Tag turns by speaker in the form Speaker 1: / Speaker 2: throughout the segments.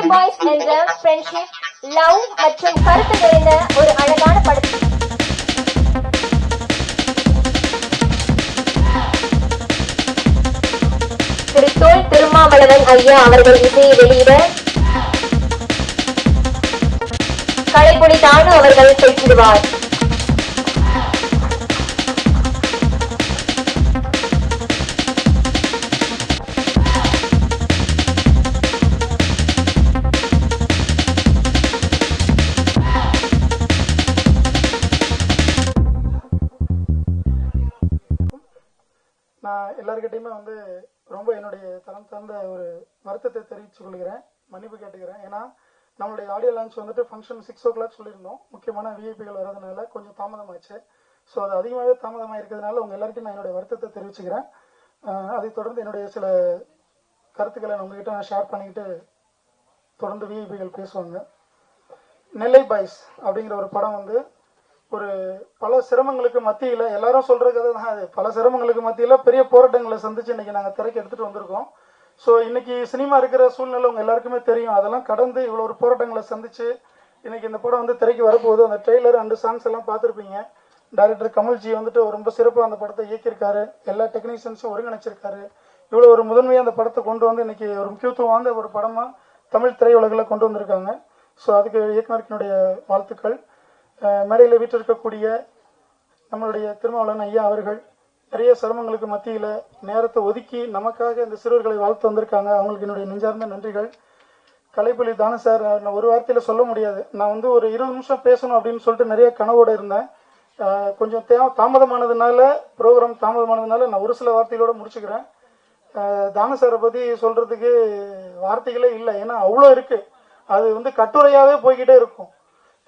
Speaker 1: Boys என்ற friendship, love மற்றும் கருத்து நிறைந்த ஒரு அழகான படம். திரு தோல் திருமாவளவன் ஐயா அவர்கள் இசையை வெளியிட கலைப்புலி தானு அவர்கள் பேசிடுவார்.
Speaker 2: நான் எல்லாருக்கிட்டையுமே ரொம்ப என்னுடைய தரம் சார்ந்த ஒரு வருத்தத்தை தெரிவித்துக் கொள்கிறேன், மன்னிப்பு கேட்டுக்கிறேன். ஏன்னா நம்மளுடைய ஆடியோ லான்ச் ஃபங்க்ஷன் 6 o'clock சொல்லியிருந்தோம். முக்கியமான விஐபிகள் வரதுனால கொஞ்சம் தாமதமாச்சு. ஸோ அது அதிகமாகவே தாமதமாக இருக்கிறதுனால உங்கள் எல்லாருக்கும் நான் என்னுடைய வருத்தத்தை தெரிவிச்சுக்கிறேன். அதை தொடர்ந்து என்னுடைய சில கருத்துக்களை நான் உங்ககிட்ட ஷேர் பண்ணிக்கிட்டு தொடர்ந்து விஐபிகள் பேசுவாங்க. நெல்லை பாய்ஸ் அப்படிங்கிற ஒரு படம் ஒரு பல சிரமங்களுக்கு மத்தியில், எல்லாரும் சொல்கிற கதை தான் அது, பல சிரமங்களுக்கு மத்தியில் பெரிய போராட்டங்களை சந்தித்து இன்றைக்கி நாங்கள் திரைக்கு எடுத்துகிட்டு வந்திருக்கோம். ஸோ இன்றைக்கி சினிமா இருக்கிற சூழ்நிலை உங்கள் எல்லாருக்குமே தெரியும். அதெல்லாம் கடந்து இவ்வளோ ஒரு போராட்டங்களை சந்தித்து இன்றைக்கி இந்த படம் திரைக்கு வரப்போகுது. அந்த ட்ரெய்லர் அண்டு சாங்ஸ் எல்லாம் பார்த்துருப்பீங்க. டைரக்டர் கமல்ஜி ரொம்ப சிறப்பாக அந்த படத்தை இயக்கியிருக்காரு, எல்லா டெக்னீஷியன்ஸும் ஒருங்கிணைச்சிருக்காரு. இவ்வளோ ஒரு முதன்மையாக அந்த படத்தை கொண்டு இன்றைக்கி ஒரு முக்கியத்துவம் வாய்ந்த ஒரு படமாக தமிழ் திரையுலகில் கொண்டு வந்திருக்காங்க. ஸோ அதுக்கு இயக்குனருக்கினுடைய வாழ்த்துக்கள். மேடையில் வீற்றிருக்கக்கூடிய நம்மளுடைய திருமாவளவன் ஐயா அவர்கள் நிறைய சிரமங்களுக்கு மத்தியில் நேரத்தை ஒதுக்கி நமக்காக இந்த சிறுவர்களை வாழ்த்து வந்திருக்காங்க. அவங்களுக்கு என்னுடைய நெஞ்சார்ந்த நன்றிகள். கலைப்புலி தானு சார், நான் ஒரு வார்த்தையில் சொல்ல முடியாது. நான் ஒரு 20 நிமிஷம் பேசணும் அப்படின்னு சொல்லிட்டு நிறைய கனவோடு இருந்தேன். கொஞ்சம் தாமதமானதுனால, ப்ரோக்ராம் தாமதமானதுனால நான் ஒரு சில வார்த்தைகளோடு முடிச்சுக்கிறேன். தானு சாரை பற்றி சொல்கிறதுக்கு வார்த்தைகளே இல்லை. ஏன்னா அவ்வளோ இருக்குது. அது கட்டுரையாகவே போய்கிட்டே இருக்கும்.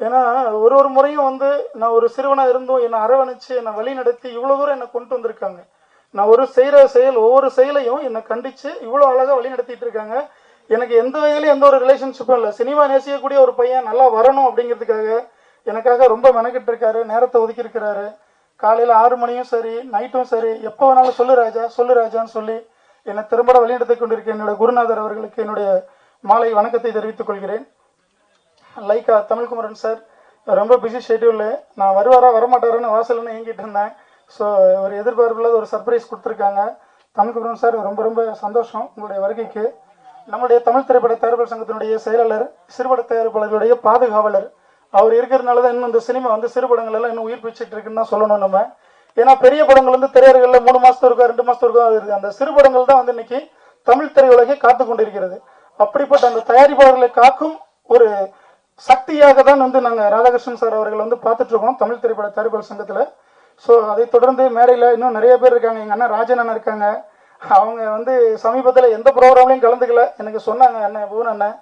Speaker 2: ஏன்னா ஒரு முறையும் நான் ஒரு சிறுவனாக இருந்தும் என்னை அரவணைச்சு என்னை வழி நடத்தி இவ்வளோ தூரம் என்னை கொண்டு வந்திருக்காங்க. நான் செய்கிற செயல், ஒவ்வொரு செயலையும் என்னை கண்டித்து இவ்வளோ அழகாக வழி நடத்திட்டு இருக்காங்க. எனக்கு எந்த வகையிலையும் எந்த ஒரு ரிலேஷன்ஷிப்பும் இல்லை. சினிமா நேசிக்கக்கூடிய ஒரு பையன் நல்லா வரணும் அப்படிங்கிறதுக்காக எனக்காக ரொம்ப மெனக்கிட்டு இருக்காரு, நேரத்தை ஒதுக்கியிருக்கிறாரு. காலையில் 6 மணியும் சரி, நைட்டும் சரி, எப்போ வேணாலும் சொல்லு ராஜான்னு சொல்லி என்னை திறம்பட வழிநடத்தி கொண்டிருக்க என்னுடைய குருநாதர் அவர்களுக்கு என்னுடைய மாலை வணக்கத்தை தெரிவித்துக் கொள்கிறேன். லைக்கா தமிழ்குமரன் சார் ரொம்ப பிஸி ஷெட்யூலு. நான் வருவாரா வரமாட்டாரான்னு வாசல்னு இயங்கிட்டு இருந்தேன். ஸோ ஒரு எதிர்பார்ப்பில்லாத ஒரு சர்ப்ரைஸ் கொடுத்துருக்காங்க. தமிழ்குமரன் சார் ரொம்ப சந்தோஷம் உங்களுடைய வருகைக்கு. நம்முடைய தமிழ் திரைப்பட தயாரிப்பாளர் சங்கத்தினுடைய செயலாளர், சிறுபட தயாரிப்பாளர்களுடைய பாதுகாவலர் அவர் இருக்கிறதுனால தான் இன்னும் இந்த சினிமா சிறுபடங்கள் எல்லாம் இன்னும் உயிர் பிச்சுட்டு இருக்குன்னு தான் சொல்லணும் நம்ம. ஏன்னா பெரிய படங்கள் திரையரங்களில் 3 மாதத்துக்கு இருக்கா 2 மாதத்துக்கு இருக்கா இருக்குது. அந்த சிறுபடங்கள் தான் இன்னைக்கு தமிழ் திரையுலகை காத்து கொண்டிருக்கிறது. அப்படிப்பட்ட அந்த தயாரிப்பாளர்களை காக்கும் ஒரு சக்தியாக தான் நாங்கள் ராதாகிருஷ்ணன் சார் அவர்கள் பார்த்துட்டு இருக்கோம் தமிழ் திரைப்பட தயாரிப்பாளர் சங்கத்தில். ஸோ அதை தொடர்ந்து மேடையில் இன்னும் நிறைய பேர் இருக்காங்க. எங்கள் அண்ணன் ராஜன் அண்ணன் இருக்காங்க. அவங்க சமீபத்தில் எந்த ப்ரோக்ராம்லையும் கலந்துக்கல, எனக்கு சொன்னாங்க அண்ணன் பூன் அண்ணன்.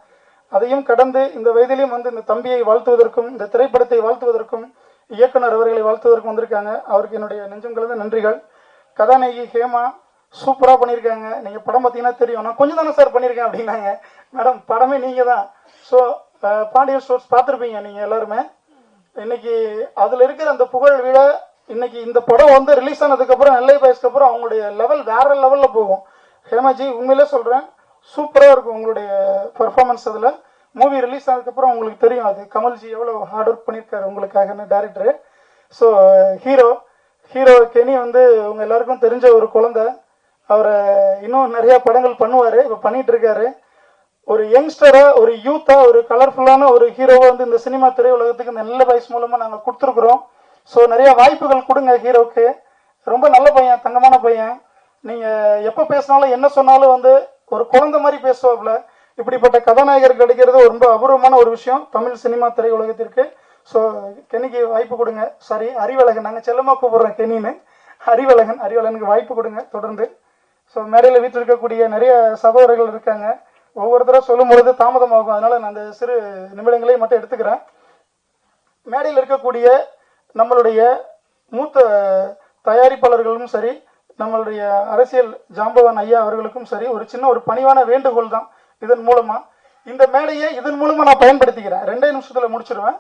Speaker 2: அதையும் கடந்து இந்த வயதிலையும் இந்த தம்பியை வாழ்த்துவதற்கும் இந்த திரைப்படத்தை வாழ்த்துவதற்கும் இயக்குனர் அவர்களை வாழ்த்துவதற்கும் வந்திருக்காங்க. அவருக்கு என்னுடைய நெஞ்சம் கலந்த நன்றிகள். கதாநாயகி ஹேமா சூப்பராக பண்ணியிருக்காங்க. நீங்கள் படம் பார்த்தீங்கன்னா தெரியும். நான் கொஞ்சம் தானே சார் பண்ணியிருக்கேன் அப்படின்னாங்க. மேடம் படமே நீங்கள் தான். ஸோ பாண்டியன் ஸ்டோர்ஸ் பார்த்துருப்பீங்க நீங்கள் எல்லாருமே. இன்னைக்கு அதில் இருக்கிற அந்த புகழ் விட இன்னைக்கு இந்த படம் ரிலீஸ் ஆனதுக்கப்புறம் நெல்லை பாய்ஸ்க்கு அப்புறம் அவங்களுடைய லெவல் வேற லெவலில் போகும். ஹேமாஜி உண்மையிலே சொல்கிறேன், சூப்பராக இருக்கும் உங்களுடைய பர்ஃபார்மன்ஸ். அதில் மூவி ரிலீஸ் ஆனதுக்கப்புறம் உங்களுக்கு தெரியும் அது கமல்ஜி எவ்வளோ ஹார்ட் ஒர்க் பண்ணியிருக்காரு உங்களுக்காகன்னு டேரக்டரு. ஸோ ஹீரோ கெனி உங்கள் எல்லாருக்கும் தெரிஞ்ச ஒரு குழந்தை. அவரை இன்னும் நிறையா படங்கள் பண்ணுவார், இப்போ பண்ணிகிட்டு இருக்காரு. ஒரு யங்ஸ்டரா, ஒரு யூத்தா, ஒரு கலர்ஃபுல்லான ஒரு ஹீரோவை இந்த சினிமா திரையுலகத்துக்கு இந்த நெல்லை பாய்ஸ் மூலமாக நாங்கள் கொடுத்துருக்குறோம். ஸோ நிறைய வாய்ப்புகள் கொடுங்க ஹீரோவுக்கு. ரொம்ப நல்ல பையன், தங்கமான பையன். நீங்கள் எப்போ பேசினாலும் என்ன சொன்னாலும் ஒரு குழந்தை மாதிரி பேசுவாப்புல. இப்படிப்பட்ட கதாநாயகர் கிடைக்கிறது ரொம்ப அபூர்வமான ஒரு விஷயம் தமிழ் சினிமா திரையுலகத்திற்கு. ஸோ கெனிக்கு வாய்ப்பு கொடுங்க. சாரி, அறிவழகன், நாங்கள் செல்லமாக கூப்பிடுறோம் கெனின்னு. அறிவழகனுக்கு வாய்ப்பு கொடுங்க தொடர்ந்து. ஸோ மேடையில் வீட்டில் இருக்கக்கூடிய நிறைய சகோதரர்கள் இருக்காங்க. ஒவ்வொருத்தரும் சொல்லும் பொழுது தாமதமாகும், அதனால் நான் அந்த சிறு நிமிடங்களையும் மட்டும் எடுத்துக்கிறேன். மேடையில் இருக்கக்கூடிய நம்மளுடைய மூத்த தயாரிப்பாளர்களும் சரி, நம்மளுடைய அரசியல் ஜாம்பவான் ஐயா அவர்களுக்கும் சரி, ஒரு பணிவான வேண்டுகோள் தான். இதன் மூலமாக இந்த மேடையை இதன் மூலமாக நான் பயன்படுத்திக்கிறேன். 2 நிமிஷத்தில் முடிச்சிடுவேன்.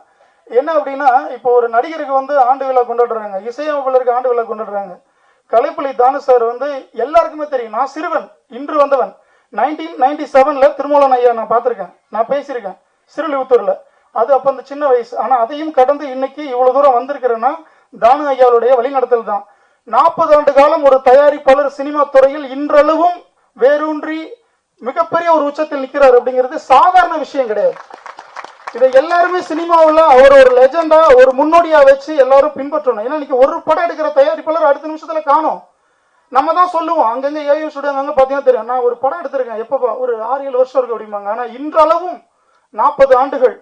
Speaker 2: என்ன அப்படின்னா, இப்போ ஒரு நடிகருக்கு ஆண்டு விழா கொண்டாடுறாங்க, இசையமைப்பாளருக்கு ஆண்டு விழா கொண்டாடுறாங்க. கலைப்புலி தானு சார் எல்லாருக்குமே தெரியும். நான் சிறுவன், இன்று வந்தவன். 1997 திருமூலன் ஐயா நான் பார்த்துருக்கேன், நான் பேசியிருக்கேன் சிறுலிபுத்தூர்ல. அது அப்போ அந்த சின்ன வயசு. ஆனால் அதையும் கடந்து இன்னைக்கு இவ்வளோ தூரம் வந்திருக்கிறேன்னா தானு ஐயாவுடைய வழிநடத்தல் தான். 40 ஆண்டு காலம் ஒரு தயாரிப்பாளர் சினிமா துறையில் இன்றளவும் வேரூன்றி மிகப்பெரிய ஒரு உச்சத்தில் நிற்கிறார் அப்படிங்கிறது சாதாரண விஷயம் கிடையாது. இதை எல்லாருமே சினிமாவில் அவர் ஒரு லெஜெண்டா, ஒரு முன்னோடியா வச்சு எல்லாரும் பின்பற்றணும். ஏன்னா இன்னைக்கு ஒரு படம் எடுக்கிற தயாரிப்பாளர் அடுத்த நிமிஷத்துல காணும். நம்ம தான் சொல்லுவோம், அங்கங்க ஏஐ ஸ்டுடியோ அங்க பாத்தீங்கன்னா தெரியும், நான் ஒரு படம் எடுத்திருக்கேன் எப்பப்பா, ஒரு 6-7 வருஷம் இருக்கு அப்படிம்பாங்க. ஆனா இன்றளவும் 40 ஆண்டுகள்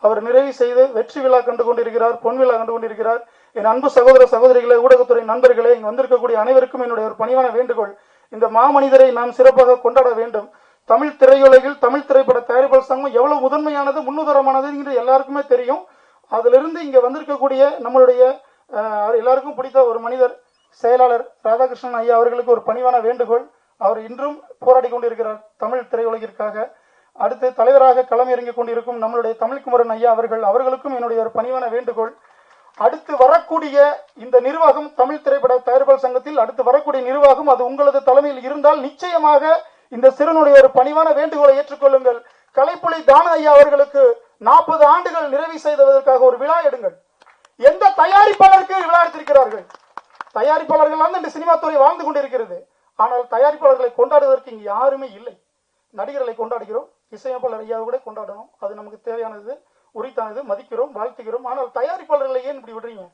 Speaker 2: அவர் நிறைவு செய்து வெற்றி விழா கண்டு கொண்டிருக்கிறார், பொன் விழா கண்டு கொண்டிருக்கிறார். என் அன்பு சகோதர சகோதரிகளே, ஊடகத்துறை நண்பர்களே, இங்கு வந்திருக்கக்கூடிய அனைவருக்கும் என்னுடைய ஒரு பணிவான வேண்டுகோள், இந்த மாமனிதரை நாம் சிறப்பாக கொண்டாட வேண்டும். தமிழ் திரையுலகில் தமிழ் திரைப்பட தயாரிப்பாளர் சங்கம் எவ்வளவு முதன்மையானது, முன்னுதாரணமானது எல்லாருக்குமே தெரியும். அதிலிருந்து இங்க வந்திருக்கக்கூடிய நம்மளுடைய எல்லாருக்கும் பிடித்த ஒரு மனிதர் செயலாளர் ராதாகிருஷ்ணன் ஐயா அவர்களுக்கு ஒரு பணிவான வேண்டுகோள். அவர் இன்றும் போராடி கொண்டிருக்கிறார் தமிழ் திரையுலகிற்காக. அடுத்து தலைவராக களமிறங்கிக் கொண்டிருக்கும் நம்மளுடைய தமிழ்குமரன் ஐயா அவர்களுக்கும் என்னுடைய ஒரு பணிவான வேண்டுகோள். அடுத்து வரக்கூடிய இந்த நிர்வாகம், தமிழ் திரைப்பட தயாரிப்பாளர் சங்கத்தில் அடுத்து வரக்கூடிய நிர்வாகம் அது உங்களது தலைமையில் இருந்தால் நிச்சயமாக இந்த சிறுனுடைய ஒரு பணிவான வேண்டுகோளை ஏற்றுக்கொள்ளுங்கள். கலைப்புலி தானு ஐயா அவர்களுக்கு 40 ஆண்டுகள் நிறைவு செய்ததற்காக ஒரு விழா எடுங்கள். எந்த தயாரிப்பாளருக்கு விழா எடுத்திருக்கிறார்கள்? தயாரிப்பாளர்கள் இந்த சினிமா துறை வாழ்ந்து கொண்டிருக்கிறது. ஆனால் தயாரிப்பாளர்களை கொண்டாடுவதற்கு இங்கு யாருமே இல்லை. நடிகர்களை கொண்டாடுகிறோம், இசையமைப்பாளர் ஐயாவை கூட கொண்டாடணும், அது நமக்கு தேவையானது, உரித்தானது, மதிக்கிறோம், வாழ்த்துகிறோம். ஆனால் தயாரிப்பாளர்களை ஏன் இப்படி விடுறீங்க?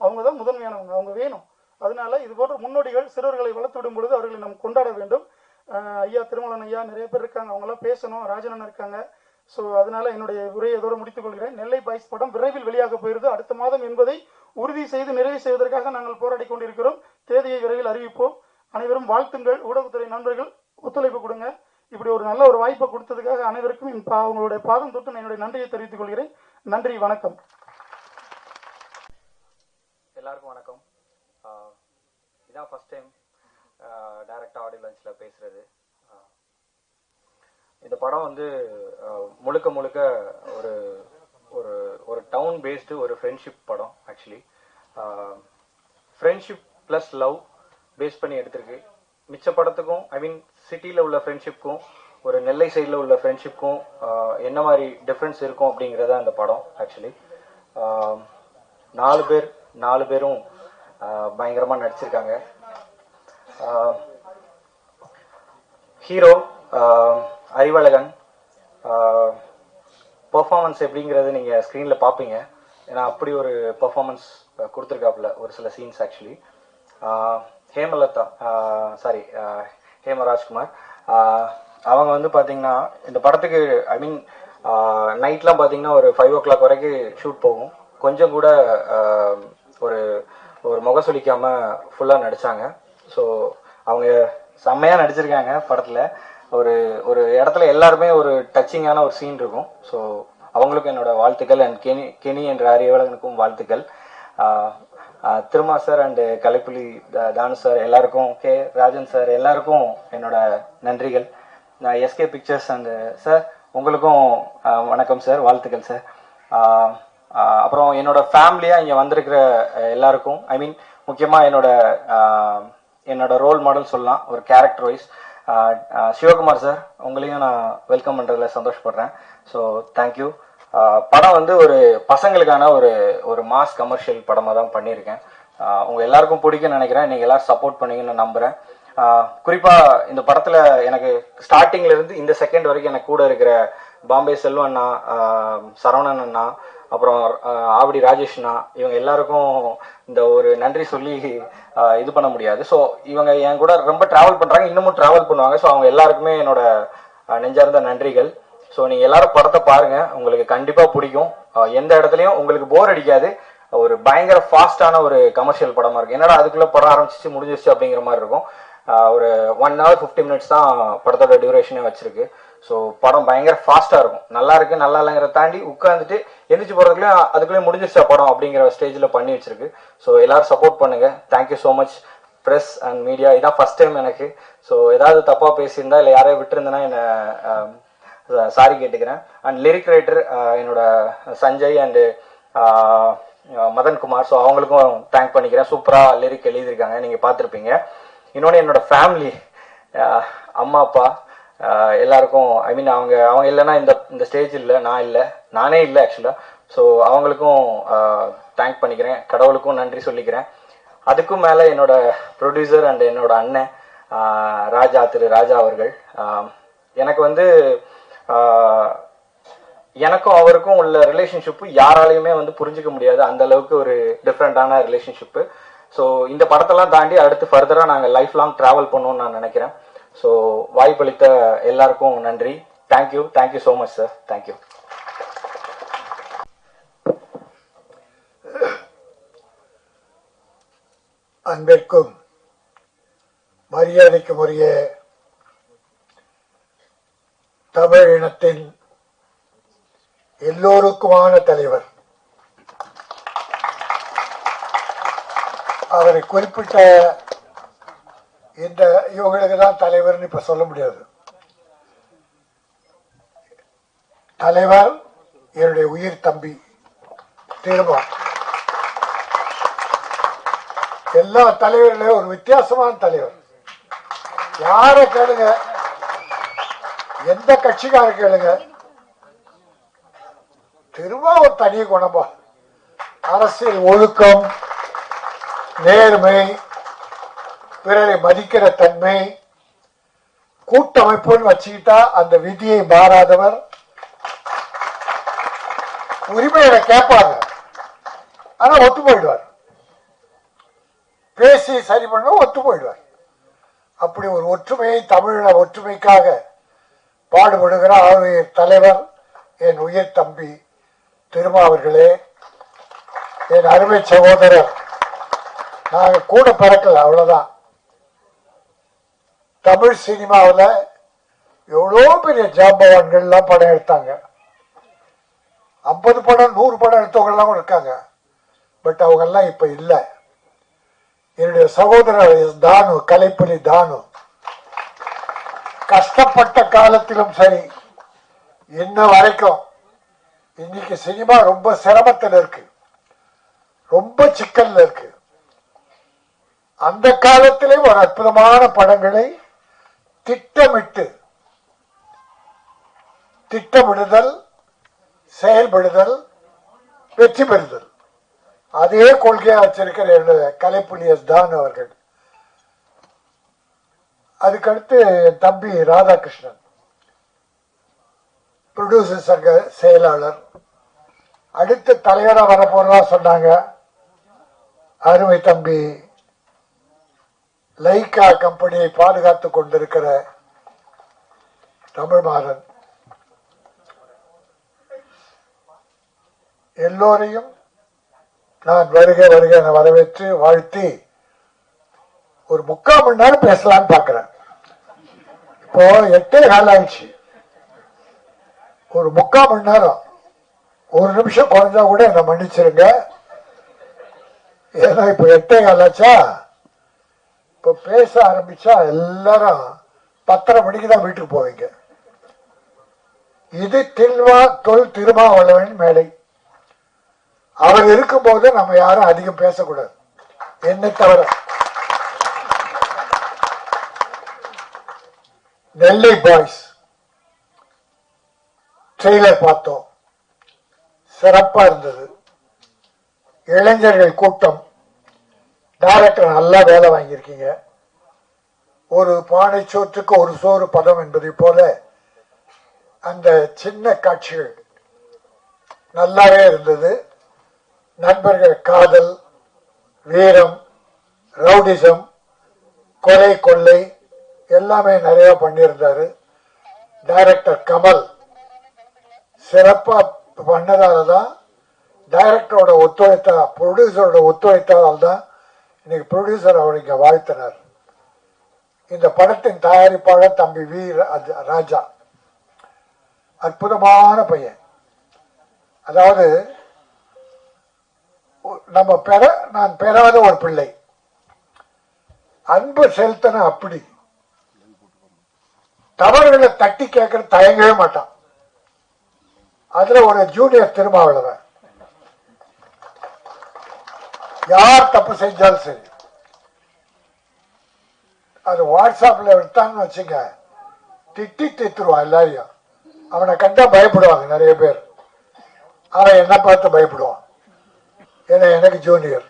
Speaker 2: அவங்க தான் முதன்மையானவங்க, அவங்க வேணும். அதனால இது போன்ற முன்னோடிகள் சிறுவர்களை வளர்த்து விடும் பொழுது அவர்களை நாம் கொண்டாட வேண்டும். ஐயா திருமலன் ஐயா நிறைய பேர் இருக்காங்க, அவங்களாம் பேசணும், ராஜனன் இருக்காங்க. ஸோ அதனால என்னுடைய உரையை இதோடு முடித்துக் கொள்கிறேன். நெல்லை பாய்ஸ் படம் விரைவில் வெளியாக போயிருது, அடுத்த மாதம் என்பதை உறுதி செய்து நிறைவு செய்வதற்காக நாங்கள் போராடி கொண்டிருக்கிறோம். தேதியை விரைவில் அறிவிப்போம். அனைவரும் வாழ்த்துங்கள். ஊடகத்துறை நண்பர்கள் ஒத்துழைப்பு கொடுங்க. இப்படி ஒரு நல்ல ஒரு வாய்ப்பை கொடுத்ததுக்காக அனைவருக்கும் உங்களுடைய பாதம் தொட்டு என்னுடைய நன்றியை தெரிவித்துக் கொள்கிறேன். நன்றி, வணக்கம்.
Speaker 3: எல்லாருக்கும் வணக்கம். இதான் ஃபர்ஸ்ட் டைம் டைரக்டா ஆடியோ லான்ச்ல பேசுறது. இந்த படம் முழுக்க முழுக்க ஒரு ஒரு ஒரு டவுன் பேஸ்டு ஒரு ஃப்ரெண்ட்ஷிப் படம். Actually friendship plus love base பண்ணி எடுத்திருக்கு. மிச்ச படத்துக்கும் சிட்டியில் உள்ள ஃப்ரெண்ட்ஷிப்க்கும் ஒரு நெல்லை சைடில் உள்ள ஃப்ரெண்ட்ஷிப்க்கும் என்ன மாதிரி டிஃப்ரென்ஸ் இருக்கும் அப்படிங்கிறத அந்த படம். ஆக்சுவலி 4 பேரும் பயங்கரமாக நடிச்சிருக்காங்க. ஹீரோ அறிவழகன் பெர்ஃபார்மன்ஸ் எப்படிங்கிறது நீங்கள் ஸ்க்ரீனில் பார்ப்பீங்க. ஏன்னா அப்படி ஒரு பெர்ஃபார்மன்ஸ் கொடுத்துருக்காப்புல ஒரு சில சீன்ஸ். ஆக்சுவலி ஹேமராஜ்குமார் அவங்க பார்த்தீங்கன்னா இந்த படத்துக்கு நைட்லாம் பார்த்தீங்கன்னா ஒரு 5 o'clock வரைக்கும் ஷூட் போகும். கொஞ்சம் கூட ஒரு ஒரு முகசொலிக்காம ஃபுல்லாக நடித்தாங்க. ஸோ அவங்க செம்மையாக நடிச்சிருக்காங்க படத்தில். ஒரு ஒரு இடத்துல எல்லாருமே ஒரு டச்சிங்கான ஒரு சீன் இருக்கும். ஸோ அவங்களுக்கும் என்னோட வாழ்த்துக்கள். அண்ட் கெனி என்ற அறிவழகனுக்கும் வாழ்த்துக்கள். Thiruma sir and Kalaipuli Thanu sir எல்லாருக்கும், கே ராஜன் சார் எல்லாருக்கும் என்னோட நன்றிகள். நான் எஸ்கே பிக்சர்ஸ் அண்டு சார் உங்களுக்கும் வணக்கம் சார், வாழ்த்துக்கள் சார். அப்புறம் என்னோட ஃபேமிலியாக இங்கே வந்திருக்கிற எல்லாருக்கும், முக்கியமாக என்னோட ரோல் மாடல் சொல்லலாம் ஒரு கேரக்டர் வைஸ், சிவகுமார் சார் உங்களையும் நான் வெல்கம் பண்ணுறதுல சந்தோஷப்படுறேன். So thank you. படம் ஒரு பசங்களுக்கான ஒரு மாஸ் கமர்ஷியல் படமாக தான் பண்ணியிருக்கேன். உங்கள் எல்லாருக்கும் பிடிக்கும்னு நினைக்கிறேன். நீங்கள் எல்லாரும் சப்போர்ட் பண்ணீங்கன்னு நம்புகிறேன். குறிப்பாக இந்த படத்தில் எனக்கு ஸ்டார்டிங்லேருந்து இந்த செகண்ட் வரைக்கும் எனக்கு கூட இருக்கிற பாம்பே செல்வம் அண்ணா, சரவணன் அண்ணா, அப்புறம் ஆவடி ராஜேஷ்னா, இவங்க எல்லாருக்கும் இந்த ஒரு நன்றி சொல்லி இது பண்ண முடியாது. ஸோ இவங்க என் கூட ரொம்ப ட்ராவல் பண்ணுறாங்க, இன்னமும் ட்ராவல் பண்ணுவாங்க. ஸோ அவங்க எல்லாருக்குமே என்னோட நெஞ்சார்ந்த நன்றிகள். ஸோ நீங்கள் எல்லாரும் படத்தை பாருங்கள், உங்களுக்கு கண்டிப்பாக பிடிக்கும். எந்த இடத்துலையும் உங்களுக்கு போர் அடிக்காது. ஒரு பயங்கர ஃபாஸ்டான ஒரு கமர்ஷியல் படமாக இருக்கும். என்னடா அதுக்குள்ளே படம் ஆரம்பிச்சிச்சு முடிஞ்சிச்சு அப்படிங்கிற மாதிரி இருக்கும். ஒரு 1 hour 50 minutes தான் படத்தோட டியூரேஷனே வச்சிருக்கு. ஸோ படம் பயங்கர ஃபாஸ்ட்டாக இருக்கும். நல்லா இருக்கு நல்லா இல்லைங்கிறத தாண்டி உட்காந்துட்டு எந்திரிச்சு போகிறதுக்குள்ளேயும் அதுக்குள்ளேயும் முடிஞ்சிருச்சா படம் அப்படிங்கிற ஸ்டேஜில் பண்ணி வச்சிருக்கு. ஸோ எல்லாரும் சப்போர்ட் பண்ணுங்க. Thank you so much press and media. இதான் ஃபர்ஸ்ட் டைம் எனக்கு. ஸோ ஏதாவது தப்பாக பேசியிருந்தா இல்லை யாரையும் விட்டுருந்தேன்னா என்னை சாரி கேட்டுக்கிறேன். அண்ட் லிரிக் ரைட்டர் என்னோட சஞ்சய் அண்டு மதன்குமார், ஸோ அவங்களுக்கும் தேங்க் பண்ணிக்கிறேன். சூப்பராக லிரிக் எழுதியிருக்காங்க, நீங்கள் பார்த்துருப்பீங்க. இன்னொன்று என்னோட ஃபேமிலி, அம்மா அப்பா, எல்லாருக்கும் ஐ மீன் அவங்க இல்லைன்னா இந்த ஸ்டேஜ் இல்லை, நானே இல்லை ஆக்சுவலாக. ஸோ அவங்களுக்கும் தேங்க் பண்ணிக்கிறேன், கடவுளுக்கும் நன்றி சொல்லிக்கிறேன். அதுக்கும் மேலே என்னோட ப்ரொடியூசர் அண்ட் என்னோட அண்ணன் திரு ராஜா அவர்கள். எனக்கு வந்து எனக்கும் அவருக்கும் உள்ள ரிலேஷன்ஷிப்பு யாராலையுமே வந்து புரிஞ்சிக்க முடியாது, அந்த அளவுக்கு ஒரு டிஃப்ரெண்டான ரிலேஷன்ஷிப்பு. ஸோ இந்த படத்தெல்லாம் தாண்டி அடுத்து ஃபர்தராக நாங்கள் லைஃப் லாங் ட்ராவல் பண்ணணும்னு நான் நினைக்கிறேன். ஸோ வாய்ப்பளித்த எல்லாருக்கும் நன்றி. Thank you so much sir. Thank you.
Speaker 4: அன்பிற்கும் மரியாதைக்கும் உரிய தமிழ் இனத்தின் எல்லோருக்குமான தலைவர், அவரை குறிப்பிட்ட இந்த இவங்களுக்கு தான் தலைவர்னு இப்ப சொல்ல முடியாது. தலைவர் என்னுடைய உயிர் தம்பி திரும்ப. எல்லா தலைவர்களையும் ஒரு வித்தியாசமான தலைவர். யாரை கேளுங்க, எந்த கட்சிக்கார கேளுங்க, திரும்ப ஒரு தனி குணம்பா. அரசியல் ஒழுக்கம், நேர்மை, பிறரை மதிக்கிற தன்மை, கூட்டமைப்புன்னு வச்சுக்கிட்டா அந்த விதியை மாறாதவர். உரிமையை கேட்பாங்க, ஆனா ஒத்து போயிடுவார். பேசி சரி பண்ண ஒத்து போயிடுவார். அப்படி ஒரு ஒற்றுமையை, தமிழ ஒற்றுமைக்காக பாடுபடுகிற அவருடைய தலைவர் என் உயிர் தம்பி திருமாவர்களே, என் அருமை சகோதரர். நாங்க கூட பிறக்கல, அவ்வளவுதான். தமிழ் சினிமாவில் எவ்வளோ பெரிய ஜாம்பவான்கள்லாம் படம் எடுத்தாங்க. 50 படம் 100 படம் எடுத்தவங்கெல்லாம் இருக்காங்க. பட் அவங்க எல்லாம் இப்ப இல்லை. என்னுடைய சகோதரர் தானு, கலைப்புலி தானு, கஷ்டப்பட்ட காலத்திலும் சரி, இன்ன வரைக்கும் இன்னைக்கு சினிமா ரொம்ப சிரமத்தில் இருக்கு, ரொம்ப சிக்கல்ல இருக்கு. அந்த காலத்திலே ஒரு அற்புதமான படங்களை திட்டமிடுதல், செயல்படுதல், வெற்றி பெறுதல், அதே கொள்கையா வச்சிருக்கிற என்னுடைய கலைப்புலி தான் அவர்கள். அதுக்கடுத்து என் தம்பி ராதாகிருஷ்ணன், ப்ரொடியூசர் சங்க செயலாளர். அடுத்த தலைவராக வரப்போறதா சொன்னாங்க. அருமை தம்பி லைகா கம்பெனியை பாதுகாத்துக் கொண்டிருக்கிற தமிழ்மாறன். எல்லோரையும் நான் வருக என வரவேற்று வாழ்த்தி ஒரு 3/4 மணி நேரம் பேசலான்னு பாக்குறேன். இப்போ 8:15 ஆயிடுச்சு. ஒரு 3/4 மணி நேரம், 1 நிமிஷம் குறைஞ்சா கூட என்ன மன்னிச்சிருங்க. ஏன்னா இப்ப 8:15 ஆச்சா. இப்ப பேச ஆரம்பிச்சா எல்லாரும் 10:30 மணிக்கு தான் வீட்டுக்கு போவீங்க. இது திருமாவளவன் மேடை. அவர் இருக்கும்போது நம்ம யாரும் அதிகம் பேசக்கூடாது, என்னை தவிர. நெல்லை பாய்ஸ் ட்ரெய்லர் பார்த்தோம், சிறப்பா இருந்தது. இளைஞர்கள் கூட்டம், டைரக்டர் நல்லா வேலை வாங்கியிருக்கீங்க. ஒரு பானை சோற்றுக்கு ஒரு சோறு பதம் என்பதை போல அந்த சின்ன காட்சிகள் நல்லாவே இருந்தது. நண்பர்கள் காதல், வீரம், ரவுடிசம், கொலை கொள்ளை எல்லாமே நிறைய பண்ணியிருந்தாரு. டைரக்டர் கமல் சிறப்பா பண்ணதால தான், டைரக்டரோட ப்ரொடியூசரோட ஒத்துழைத்தால் தான் இன்னைக்கு ப்ரொடியூசர் அவர் இங்க வாழ்த்தினார். இந்த படத்தின் தயாரிப்பாளர் தம்பி வி ராஜா, அற்புதமான பையன். அதாவது நான் பெறாத ஒரு பிள்ளை, அன்பு செலுத்தன. அப்படி தவறுகளை தட்டி கேட்கற தயங்கவே மாட்டான். அதுல ஒரு ஜூனியர் திருமாவளவன், யார் தப்பு செஞ்சாலும் சரி, அது வாட்ஸ்அப்ல எடுத்தான்னு வச்சுங்க, திட்டி திட்டுருவான் எல்லாரையும். அவனை கண்டா பயப்படுவாங்க நிறைய பேர். அவன் என்ன பார்த்து பயப்படுவான், ஏன்னா எனக்கு ஜூனியர்.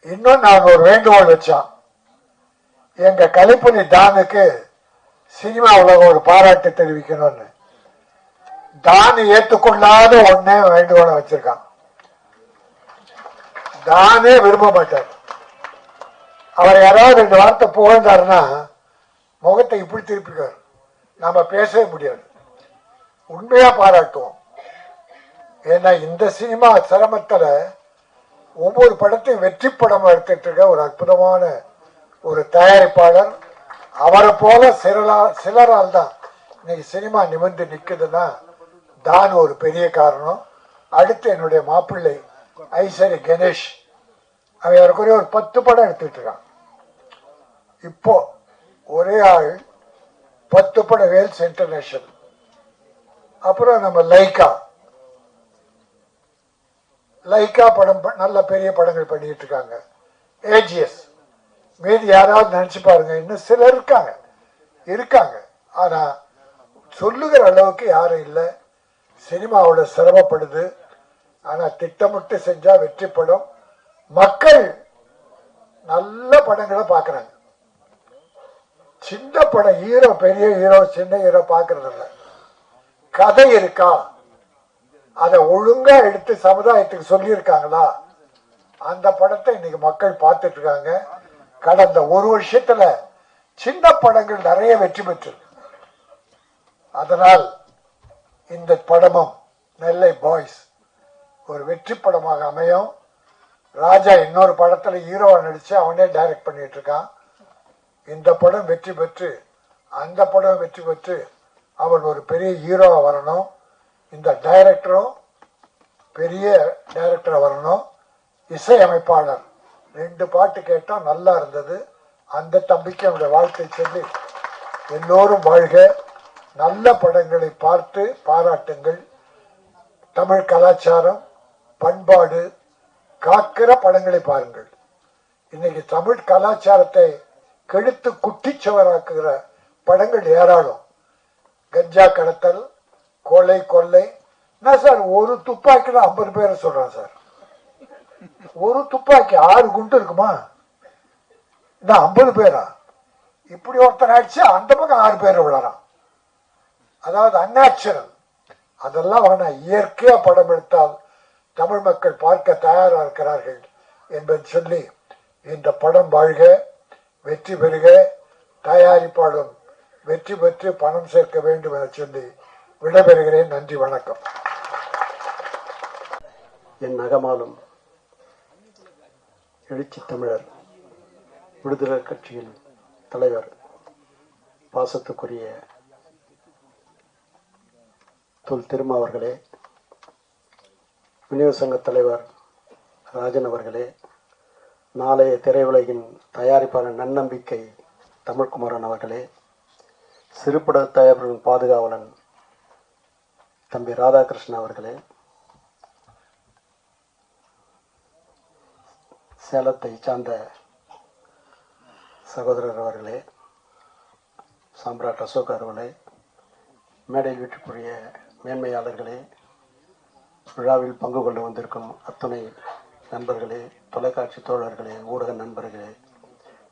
Speaker 4: இன்னும் நான் ஒரு வேண்டுகோள் வச்சான், எங்க கலைப்பணி டானுக்கு சினிமா உலகம் ஒரு பாராட்டு தெரிவிக்கணும்னு. டான் ஏற்றுக்கொள்ளாத ஒன்னே வேண்டுகோளை வச்சிருக்கான். தானே விரும்ப மாட்டார். அவர் யாராவது 2 வார்த்தை புகழ்ந்தாருன்னா முகத்தை இப்படி திருப்பிக்கார், நாம பேசவே முடியாது. உண்மையா பாராட்டுவோம். ஏன்னா இந்த சினிமா சிரமத்துல ஒவ்வொரு படத்தையும் வெற்றி படம் எடுத்துட்டு இருக்க ஒரு அற்புதமான ஒரு தயாரிப்பாளர். அவரை போல சிலரால் தான் இன்னைக்கு சினிமா நிமிர்ந்து நிக்குதுன்னா தான் ஒரு பெரிய காரணம். அடுத்து என்னுடைய மாப்பிள்ளை ஐசரி கணேஷ், அவன் ஏறக்குறைய ஒரு 10 படம் எடுத்துட்டு இருக்கான். இப்போ ஒரே ஆள் 10 படம் வேல்ஸ் இன்டர்நேஷனல். அப்புறம் நம்ம லைக்கா படம் நல்ல பெரிய படங்கள் பண்ணிட்டு இருக்காங்க. ஏஜிஎஸ் மீதி யாராவது நினைச்சு பாருங்க, இன்னும் சிலர் இருக்காங்க. ஆனா சொல்லுகிற அளவுக்கு யாரும் இல்லை. சினிமாவோட சிரமப்படுது. ஆனா திட்டமிட்டு செஞ்சா வெற்றி படம். மக்கள் நல்ல படங்களை பாக்குறாங்க. சின்ன படம் ஹீரோ பெரிய ஹீரோ சின்ன ஹீரோ பாக்குறது இல்ல. கதை இருக்கா, அதை ஒழுங்கா எடுத்து சமுதாயத்துக்கு சொல்லி இருக்காங்களா, அந்த படத்தை இன்னைக்கு மக்கள் பார்த்துட்டு இருக்காங்க. கடந்த 1 வருஷத்துல சின்ன படங்கள் நிறைய வெற்றி பெற்று, அதனால் இந்த படமும் நெல்லை பாய்ஸ் ஒரு வெற்றி படமாக அமையும். ராஜா இன்னொரு படத்துல ஹீரோவா நடிச்சு அவனே டைரக்ட் பண்ணிட்டு இருக்கான். இந்த படம் வெற்றி பெற்று அந்த படம் வெற்றி பெற்று அவன் ஒரு பெரிய ஹீரோவா வரணும். இந்த டைரக்டரும் பெரிய டைரக்டரா வரணும். இசை அமைப்பாளர் 2 பாட்டு கேட்டா நல்லா இருந்தது. அந்த தம்பிக்கு அவனுடைய வாழ்க்கை சொல்லி எல்லோரும் வாழ்க. நல்ல படங்களை பார்த்து பாராட்டுங்கள். தமிழ் கலாச்சாரம் பண்பாடு காக்கிற படங்களை பாருங்கள். இன்னைக்கு தமிழ் கலாச்சாரத்தை கெடுத்து குட்டிச்சவராக்குகிற படங்கள் ஏராளம். கஞ்சா கடத்தல், கொலை, என்ன சார், ஒரு துப்பாக்கில 50 பேரை சொல்றான் சார். ஒரு துப்பாக்கி 6 குண்டு இருக்குமா? இந்த 50 பேரா? இப்படி ஒருத்தன் அடிச்சு அந்த பக்கம் 6 பேரை விழறான். அதாவது அந்நேச்சுரல். அதெல்லாம் வேணாம். இயற்கையா படம் எடுத்தால் தமிழ் மக்கள் பார்க்க தயாரா இருக்கிறார்கள் என்பதை சொல்லி இந்த படம் வாழ்க, வெற்றி பெறுக, தயாரிப்பாளரும் வெற்றி பெற்று பணம் சேர்க்க வேண்டும் என சொல்லி விடைபெறுகிறேன். நன்றி, வணக்கம்.
Speaker 5: என் நகமாலும் எழுச்சி தமிழர் விடுதலை கட்சியின் தலைவர் பாசத்துக்குரிய தொல் திருமா அவர்களே, விநியோக சங்க தலைவர் ராஜன் அவர்களே, நாளைய திரையுலகின் தயாரிப்பாளர் நன்னம்பிக்கை தமிழ்குமாரன் அவர்களே, சிறுபட தயாரிப்பின் பாதுகாவலன் தம்பி ராதாகிருஷ்ணன் அவர்களே, சேலத்தை சார்ந்த சகோதரர் அவர்களே, சாம்ராட் அசோக் அவர்களே, மேடையில் வீட்டுக்குரிய மேன்மையாளர்களே, விழாவில் பங்கு கொண்டு வந்திருக்கும் அத்துணை நண்பர்களே, தொலைக்காட்சி தோழர்களே, ஊடக நண்பர்களே,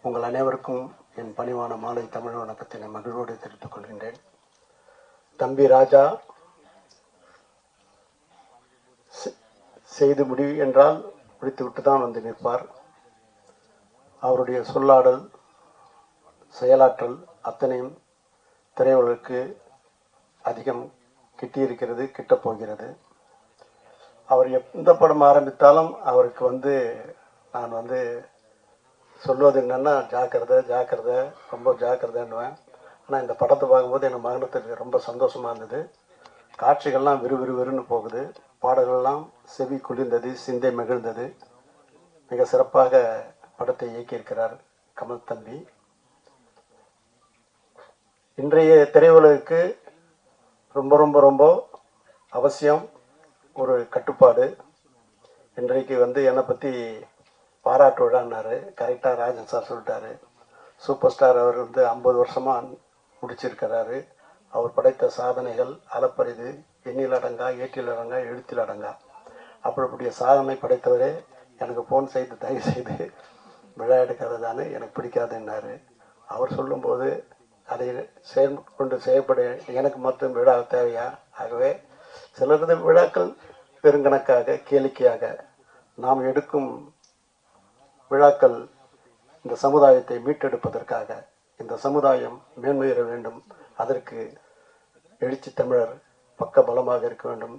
Speaker 5: உங்கள் அனைவருக்கும் என் பணிவான மாலை தமிழ் வணக்கத்தினை மகிழ்வோடு தெரிவித்துக் கொள்கின்றேன். தம்பி ராஜா செய்து முடிவு என்றால் முடித்துவிட்டு தான் வந்து நிற்பார். அவருடைய சொல்லாடல், செயலாற்றல் அத்தனையும் திரையுலகுக்கு அதிகம் கிட்டியிருக்கிறது, கிட்டப் போகிறது. அவர் எந்த படம் ஆரம்பித்தாலும் அவருக்கு நான் சொல்வது என்னன்னா, ஜாக்கிரதை ரொம்ப ஜாக்கிரதைன்னுவேன். ஆனால் இந்த படத்தை பார்க்கும்போது என் மகனத்துக்கு ரொம்ப சந்தோஷமாக இருந்தது. காட்சிகள்லாம் விறுவிறுன்னு போகுது, பாடல்கள்லாம் செவி குளிர்ந்தது, சிந்தை மகிழ்ந்தது. மிக சிறப்பாக படத்தை இயக்கியிருக்கிறார் கமல் தம்பி. இன்றைய திரையுலகுக்கு ரொம்ப ரொம்ப ரொம்ப அவசியம் ஒரு கட்டுப்பாடு. இன்றைக்கு என்னை பற்றி பாராட்டு விழான்னாரு. கரெக்டாக ராஜன் சார் சொல்லிட்டாரு. சூப்பர் ஸ்டார் அவர் 50 வருஷமாக முடிச்சிருக்கிறாரு. அவர் படைத்த சாதனைகள் அளப்பரிது, எண்ணிலடங்கா, ஏற்றிலடங்கா, எழுத்திலடங்கா. அப்படிப்படிய சாதனை படைத்தவரே எனக்கு ஃபோன் செய்து தயவு செய்து விழா எடுக்கிறதானு எனக்கு பிடிக்காதுன்னாரு. அவர் சொல்லும்போது அதை செயற்கொண்டு செய்யப்பட எனக்கு மட்டும் விழா தேவையா? ஆகவே சிலரது விழாக்கள் பெருங்கணக்காக கேளிக்கையாக, நாம் எடுக்கும் விழாக்கள் இந்த சமுதாயத்தை மீட்டெடுப்பதற்காக, இந்த சமுதாயம் மேன்மையேற வேண்டும், அதற்கு எழுச்சி தமிழர் பக்க பலமாக இருக்க வேண்டும்.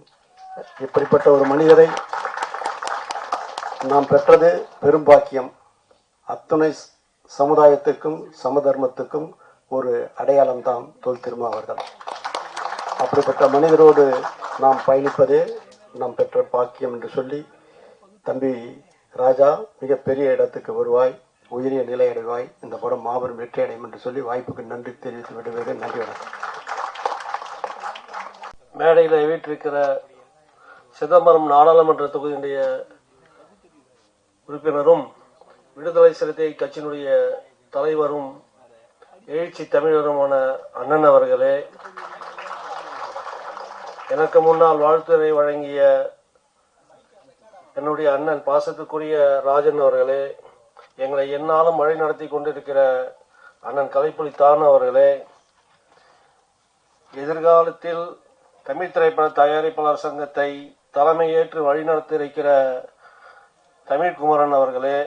Speaker 5: இப்படிப்பட்ட ஒரு மனிதரை நாம் பெற்றது பெரும் பாக்கியம். அத்துணை சமுதாயத்துக்கும் சமதர்மத்துக்கும் ஒரு அடையாளம் தான் தொல் திருமாவர்கள். அப்படிப்பட்ட மனிதரோடு நாம் பயணிப்பதே நாம் பெற்ற பாக்கியம் என்று சொல்லி, தம்பி ராஜா மிகப்பெரிய இடத்துக்கு வருவாய், உயரிய நிலை அடைவாய், இந்த படம் மாபெரும் வெற்றி அடையும் என்று சொல்லி வாய்ப்புக்கு நன்றி தெரிவித்து விடுவது. நன்றி, வணக்கம்.
Speaker 6: மேடையில் வீற்றிருக்கிற சிதம்பரம் நாடாளுமன்ற தொகுதியினுடைய உறுப்பினரும் விடுதலை சிறுத்தை கட்சியினுடைய தலைவரும் எழுச்சி தமிழருமான அண்ணன் அவர்களே, எனக்கு முன்னால் வாழ்த்துரை வழங்கிய என்னுடைய அண்ணன் பாசத்துக்குரிய ராஜன் அவர்களே, எங்களை எந்நாளும் வழி நடத்தி கொண்டிருக்கிற அண்ணன் கலைப்புலித்தான் அவர்களே, எதிர்காலத்தில் தமிழ் திரைப்பட தயாரிப்பாளர் சங்கத்தை தலைமையேற்று வழிநடத்தி இருக்கிற தமிழ்குமரன் அவர்களே,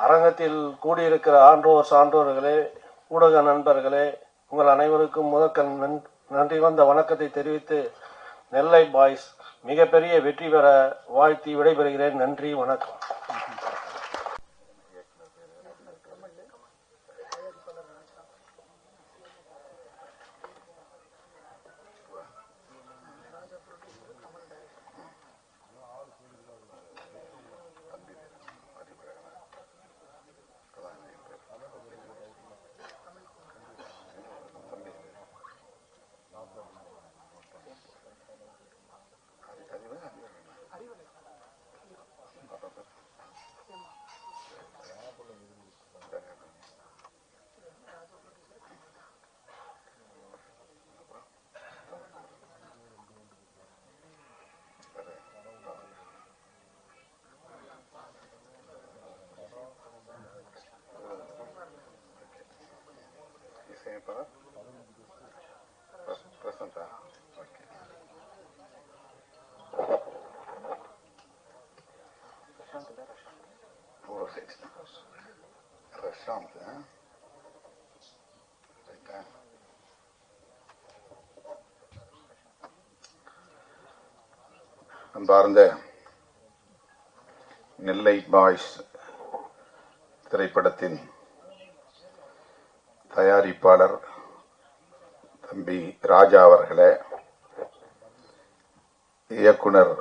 Speaker 6: அரங்கத்தில் கூடியிருக்கிற ஆன்றோர் சான்றோர்களே, ஊடக நண்பர்களே, உங்கள் அனைவருக்கும் முதற்கண் நன்றி வந்த வணக்கத்தை தெரிவித்து நெல்லை பாய்ஸ் மிகப்பெரிய வெற்றி பெற வாழ்த்தி விடைபெறுகிறேன். நன்றி, வணக்கம்.
Speaker 7: அன்பார்ந்த நெல்லை பாய்ஸ் திரைப்படத்தின் தயாரிப்பாளர் தம்பி ராஜா அவர்களே, இயக்குனர்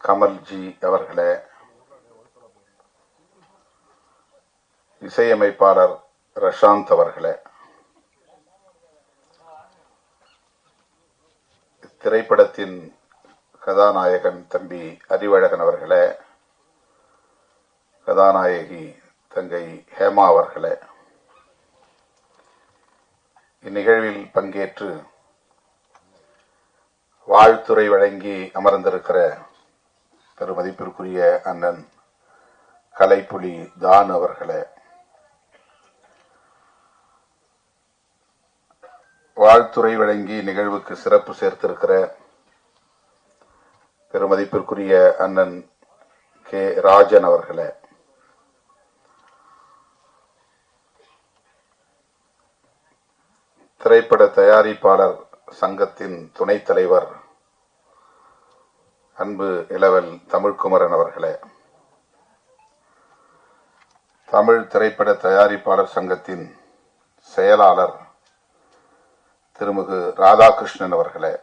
Speaker 7: கமல்ஜி அவர்களே, இசையமைப்பாளர் ரஷாந்த் அவர்களே, திரைப்படத்தின் கதாநாயகன் தம்பி அறிவழகன் அவர்களே, கதாநாயகி தங்கை ஹேமா அவர்களே, இந்நிகழ்வில் பங்கேற்று வாழ்த்துரை வழங்கி அமர்ந்திருக்கிற பெருமதிப்பிற்குரிய அண்ணன் கலைப்புலி தான் அவர்களே, வாழ்த்துரை வழங்கி நிகழ்வுக்கு சிறப்பு சேர்த்திருக்கிற பெருமதிப்பிற்குரிய அண்ணன் கே ராஜன் அவர்களே, திரைப்பட தயாரிப்பாளர் சங்கத்தின் துணைத் தலைவர் அன்பு இளவல் தமிழ்குமரன் அவர்களே, தமிழ் திரைப்பட தயாரிப்பாளர் சங்கத்தின் செயலாளர் திருமிகு ராதாகிருஷ்ணன் அவர்களே,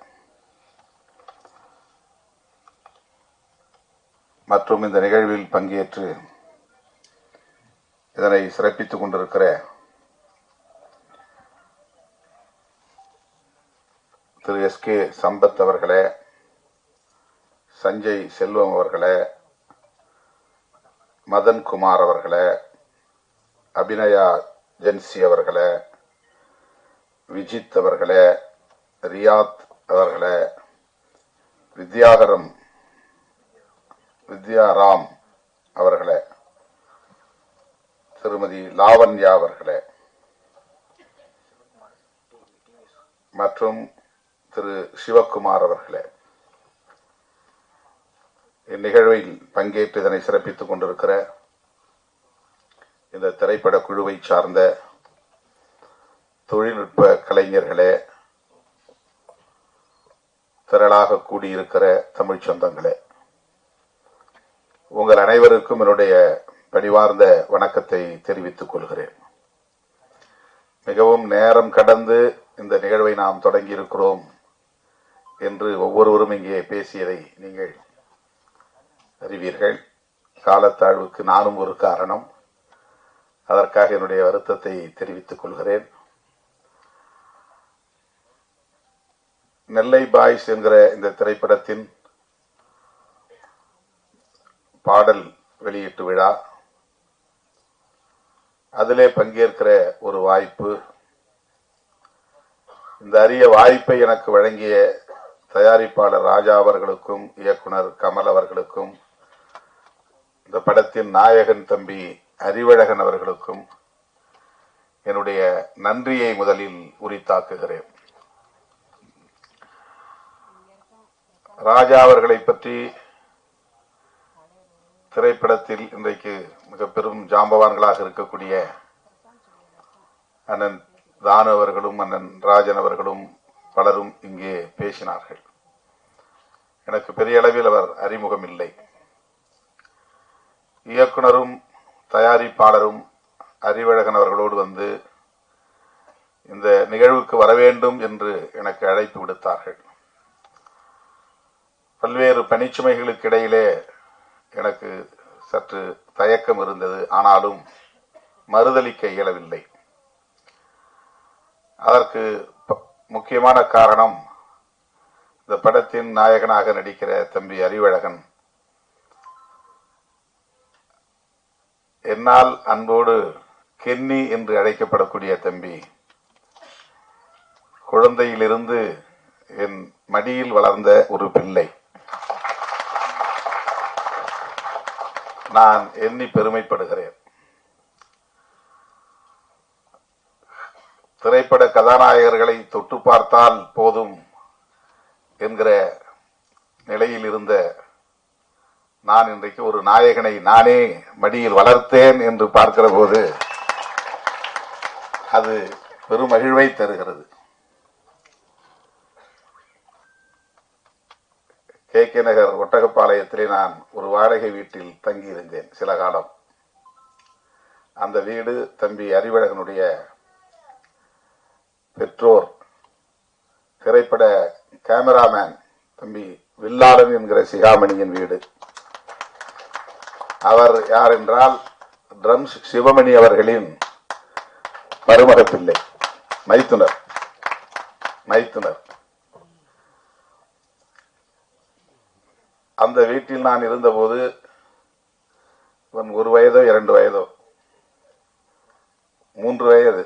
Speaker 7: மற்றும் இந்த நிகழ்வில் பங்கேற்று இதனை சிறப்பித்துக் கொண்டிருக்கிற திரு எஸ்.கே. சம்பத் அவர்களே, சஞ்சய் செல்வம் அவர்களே, மதன் குமார் அவர்களே, அபிநயா ஜென்சி அவர்களே, விஜித் அவர்களே, ரியாத் அவர்களே, வித்யாராம் அவர்களே, திருமதி லாவண்யா அவர்களே மற்றும் திரு சிவக்குமார் அவர்களே, இந்நிகழ்வில் பங்கேற்று இதனை சிறப்பித்துக் கொண்டிருக்கிற இந்த திரைப்பட குழுவை சார்ந்த தொழில்நுட்ப கலைஞர்களே, திரளாக கூடியிருக்கிற தமிழ் சொந்தங்களே, உங்கள் அனைவருக்கும் என்னுடைய பணிவார்ந்த வணக்கத்தை தெரிவித்துக் கொள்கிறேன். மிகவும் நேரம் கடந்து இந்த நிகழ்வை நாம் தொடங்கி இருக்கிறோம் என்று ஒவ்வொருவரும் இங்கே பேசியதை நீங்கள் அறிவீர்கள். காலத்தாழ்வுக்கு நானும் ஒரு காரணம். அதற்காக என்னுடைய வருத்தத்தை தெரிவித்துக் கொள்கிறேன். நெல்லை பாய்ஸ் என்கிற இந்த திரைப்படத்தின் பாடல் வெளியீட்டு விழா, அதிலே பங்கேற்கிற ஒரு வாய்ப்பு, இந்த அரிய வாய்ப்பை எனக்கு வழங்கிய தயாரிப்பாளர் ராஜா அவர்களுக்கும் இயக்குனர் கமல் அவர்களுக்கும் இந்த படத்தின் நாயகன் தம்பி அறிவழகன் அவர்களுக்கும் என்னுடைய நன்றியை முதலில் உரித்தாக்குகிறேன். ராஜா அவர்களை பற்றி திரைப்படத்தில் இன்றைக்கு மிக பெரும் ஜாம்பவான்களாக இருக்கக்கூடிய அண்ணன் தானு அவர்களும் அண்ணன் ராஜன் அவர்களும் பலரும் இங்கே பேசினார்கள். எனக்கு பெரிய அளவில் அவர் அறிமுகம் இல்லை. இயக்குனரும் தயாரிப்பாளரும் அறிவழகன் அவர்களோடு வந்து இந்த நிகழ்வுக்கு வர வேண்டும் என்று எனக்கு அழைப்பு விடுத்தார்கள். பல்வேறு பணிச்சுமைகளுக்கு இடையிலே எனக்கு சற்று தயக்கம் இருந்தது. ஆனாலும் மறுதலிக்க இயலவில்லை. அதற்கு முக்கியமான காரணம், இந்த படத்தின் நாயகனாக நடிக்கிற தம்பி அறிவழகன் என்னால் அன்போடு கென்னி என்று அழைக்கப்படக்கூடிய தம்பி, குழந்தையிலிருந்து என் மடியில் வளர்ந்த ஒரு பிள்ளை. நான் எண்ணி பெருமைப்படுகிறேன். திரைப்பட கதாநாயகர்களை தொட்டு பார்த்தால் போதும் என்கிற நிலையில் இருந்த நான் இன்றைக்கு ஒரு நாயகனை நானே மடியில் வளர்த்தேன் என்று பார்க்கிற போது அது பெரும் மகிழ்வை தருகிறது. KK நகர் ஒட்டகப்பாளையத்திலே நான் ஒரு வாடகை வீட்டில் தங்கியிருந்தேன் சில காலம். அந்த வீடு தம்பி அறிவழகனுடைய பெற்றோர் திரைப்பட கேமராமேன் தம்பி வில்லாளன் என்கிற சிகாமணியின் வீடு. அவர் யார் என்றால் ட்ரம்ஸ் சிவமணி அவர்களின் மருமக பிள்ளை, மைத்துனர். அந்த வீட்டில் நான் இருந்தபோது இவன் 1 வயதோ 2 வயதோ 3 வயது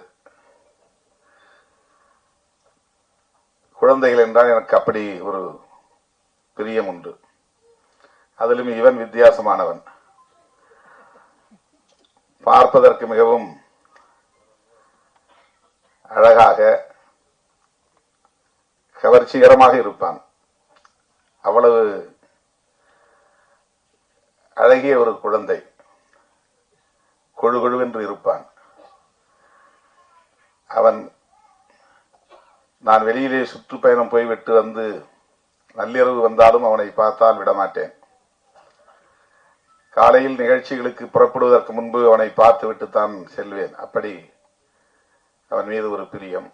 Speaker 7: குழந்தைகள் என்றால் எனக்கு அப்படி ஒரு பிரியம் உண்டு. அதிலும் இவன் வித்தியாசமானவன். பார்ப்பதற்கு மிகவும் அழகாக கவர்ச்சிகரமாக இருப்பான். அவ்வளவு அழகிய ஒரு குழந்தை, கொழுகொழுவென்று இருப்பான். அவன் நான் வெளியிலே சுற்றுப்பயணம் போய்விட்டு வந்து நள்ளிரவு வந்தாலும் அவனை பார்த்தால் விடமாட்டேன். காலையில் நிகழ்ச்சிகளுக்கு புறப்படுவதற்கு முன்பு அவனை பார்த்து விட்டுத்தான் செல்வேன். அப்படி அவன் மீது ஒரு பிரியம்.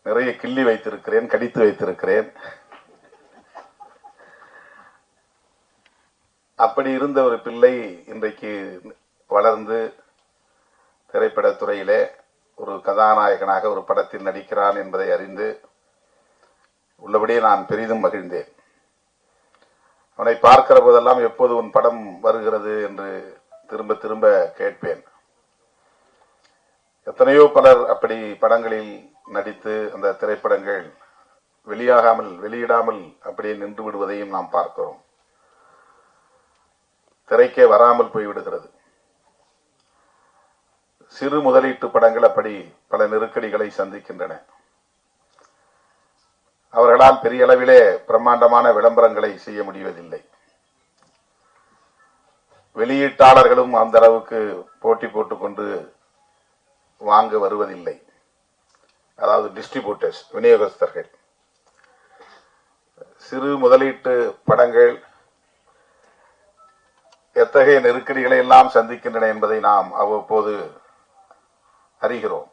Speaker 7: நிறைய கிள்ளி வைத்திருக்கிறேன், கடித்து வைத்திருக்கிறேன். அப்படி இருந்த ஒரு பிள்ளை இன்றைக்கு வளர்ந்து திரைப்படத்துறையிலே ஒரு கதாநாயகனாக ஒரு படத்தில் நடிக்கிறான் என்பதை அறிந்து உள்ளபடியே நான் பெரிதும் மகிழ்ந்தேன். அவனை பார்க்கிற போதெல்லாம் எப்போது உன் படம் வருகிறது என்று திரும்ப திரும்ப கேட்பேன். எத்தனையோ பலர் அப்படி படங்களில் நடித்து அந்த திரைப்படங்கள் வெளியிடாமல் அப்படியே நின்று விடுவதையும் நாம் பார்க்கிறோம். திரைக்கே வராமல் போய்விடுகிறது. சிறு முதலீட்டு படங்கள் அப்படி பல நெருக்கடிகளை சந்திக்கின்றன. அவர்களால் பெரிய அளவிலே பிரம்மாண்டமான விளம்பரங்களை செய்ய முடிவதில்லை. வெளியீட்டாளர்களும் அந்த அளவுக்கு போட்டி போட்டுக்கொண்டு வாங்க வருவதில்லை. அதாவது டிஸ்ட்ரிபியூட்டர்ஸ், விநியோகஸ்தர்கள். சிறு முதலீட்டு படங்கள் எத்தகைய நெருக்கடிகளை எல்லாம் சந்திக்கின்றன என்பதை நாம் அவ்வப்போது அறிகிறோம்.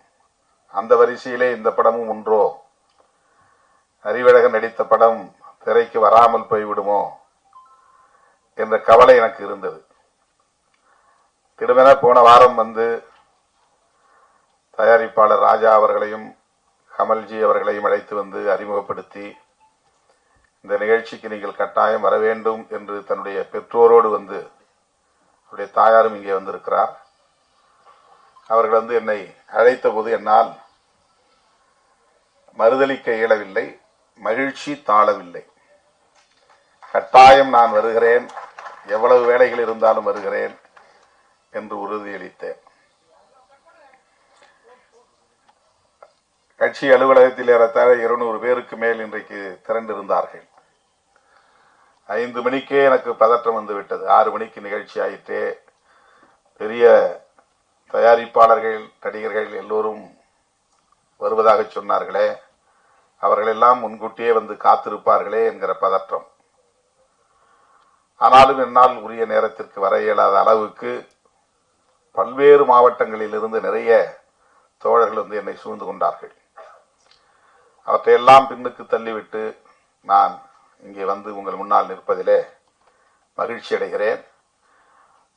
Speaker 7: அந்த வரிசையிலே இந்த படமும் ஒன்றோ? அறிவழகன் நடித்த படம் திரைக்கு வராமல் போய்விடுமோ என்ற கவலை எனக்கு இருந்தது. திடுமென போன வாரம் வந்து தயாரிப்பாளர் ராஜா அவர்களையும் கமல்ஜி அவர்களையும் அழைத்து வந்து அறிமுகப்படுத்தி, இந்த நிகழ்ச்சிக்கு நீங்கள் கட்டாயம் வர வேண்டும் என்று தன்னுடைய பெற்றோரோடு வந்து, அவருடைய தாயாரும் இங்கே வந்திருக்கிறார், அவர்கள் வந்து என்னை அழைத்த போது என்னால் மறுதளிக்க இயலவில்லை, மகிழ்ச்சி தாழவில்லை. கட்டாயம் நான் வருகிறேன், எவ்வளவு வேலைகள் இருந்தாலும் வருகிறேன் என்று உறுதியளித்தேன். கட்சி அலுவலகத்தில் ஏறத்தாழ 200 பேருக்கு மேல் இன்றைக்கு திரண்டிருந்தார்கள். 5 மணிக்கே எனக்கு பதற்றம் வந்துவிட்டது. 6 மணிக்கு நிகழ்ச்சி ஆயிற்றே. பெரிய தயாரிப்பாளர்கள், நடிகர்கள் எல்லோரும் வருவதாக சொன்னார்களே, அவர்களெல்லாம் முன்கூட்டியே வந்து காத்திருப்பார்களே என்கிற பதற்றம். ஆனாலும் என்னால் உரிய நேரத்திற்கு வர இயலாத அளவுக்கு பல்வேறு மாவட்டங்களில் இருந்து நிறைய தோழர்கள் வந்து என்னை சூழ்ந்து கொண்டார்கள். அவற்றையெல்லாம் பின்னுக்கு தள்ளிவிட்டு நான் இங்கே வந்து உங்கள் முன்னால் நிற்பதிலே மகிழ்ச்சி அடைகிறேன்.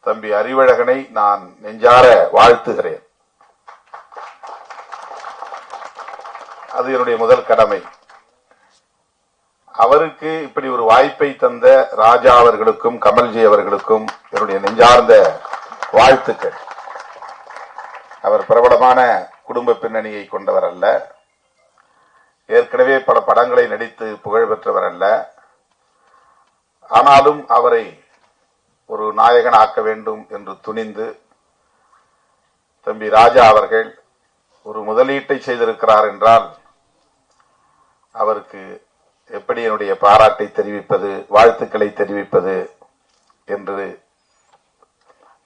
Speaker 7: தம்பி அறிவழகனை நான் நெஞ்சார வாழ்த்துகிறேன். அது என்னுடைய முதல் கடமை. அவருக்கு இப்படி ஒரு வாய்ப்பை தந்த ராஜா அவர்களுக்கும் கமல்ஜி அவர்களுக்கும் என்னுடைய நெஞ்சார்ந்த வாழ்த்துக்கள். அவர் பிரபலமான குடும்ப பின்னணியை கொண்டவர் அல்ல, ஏற்கனவே பல படங்களை நடித்து புகழ் பெற்றவர் அல்ல. ஆனாலும் அவரை ஒரு நாயகன் ஆக்க வேண்டும் என்று துணிந்து தம்பி ராஜா அவர்கள் ஒரு முதலீட்டை செய்திருக்கிறார் என்றால் அவருக்கு எப்படி என்னுடைய பாராட்டை தெரிவிப்பது, வாழ்த்துக்களை தெரிவிப்பது என்று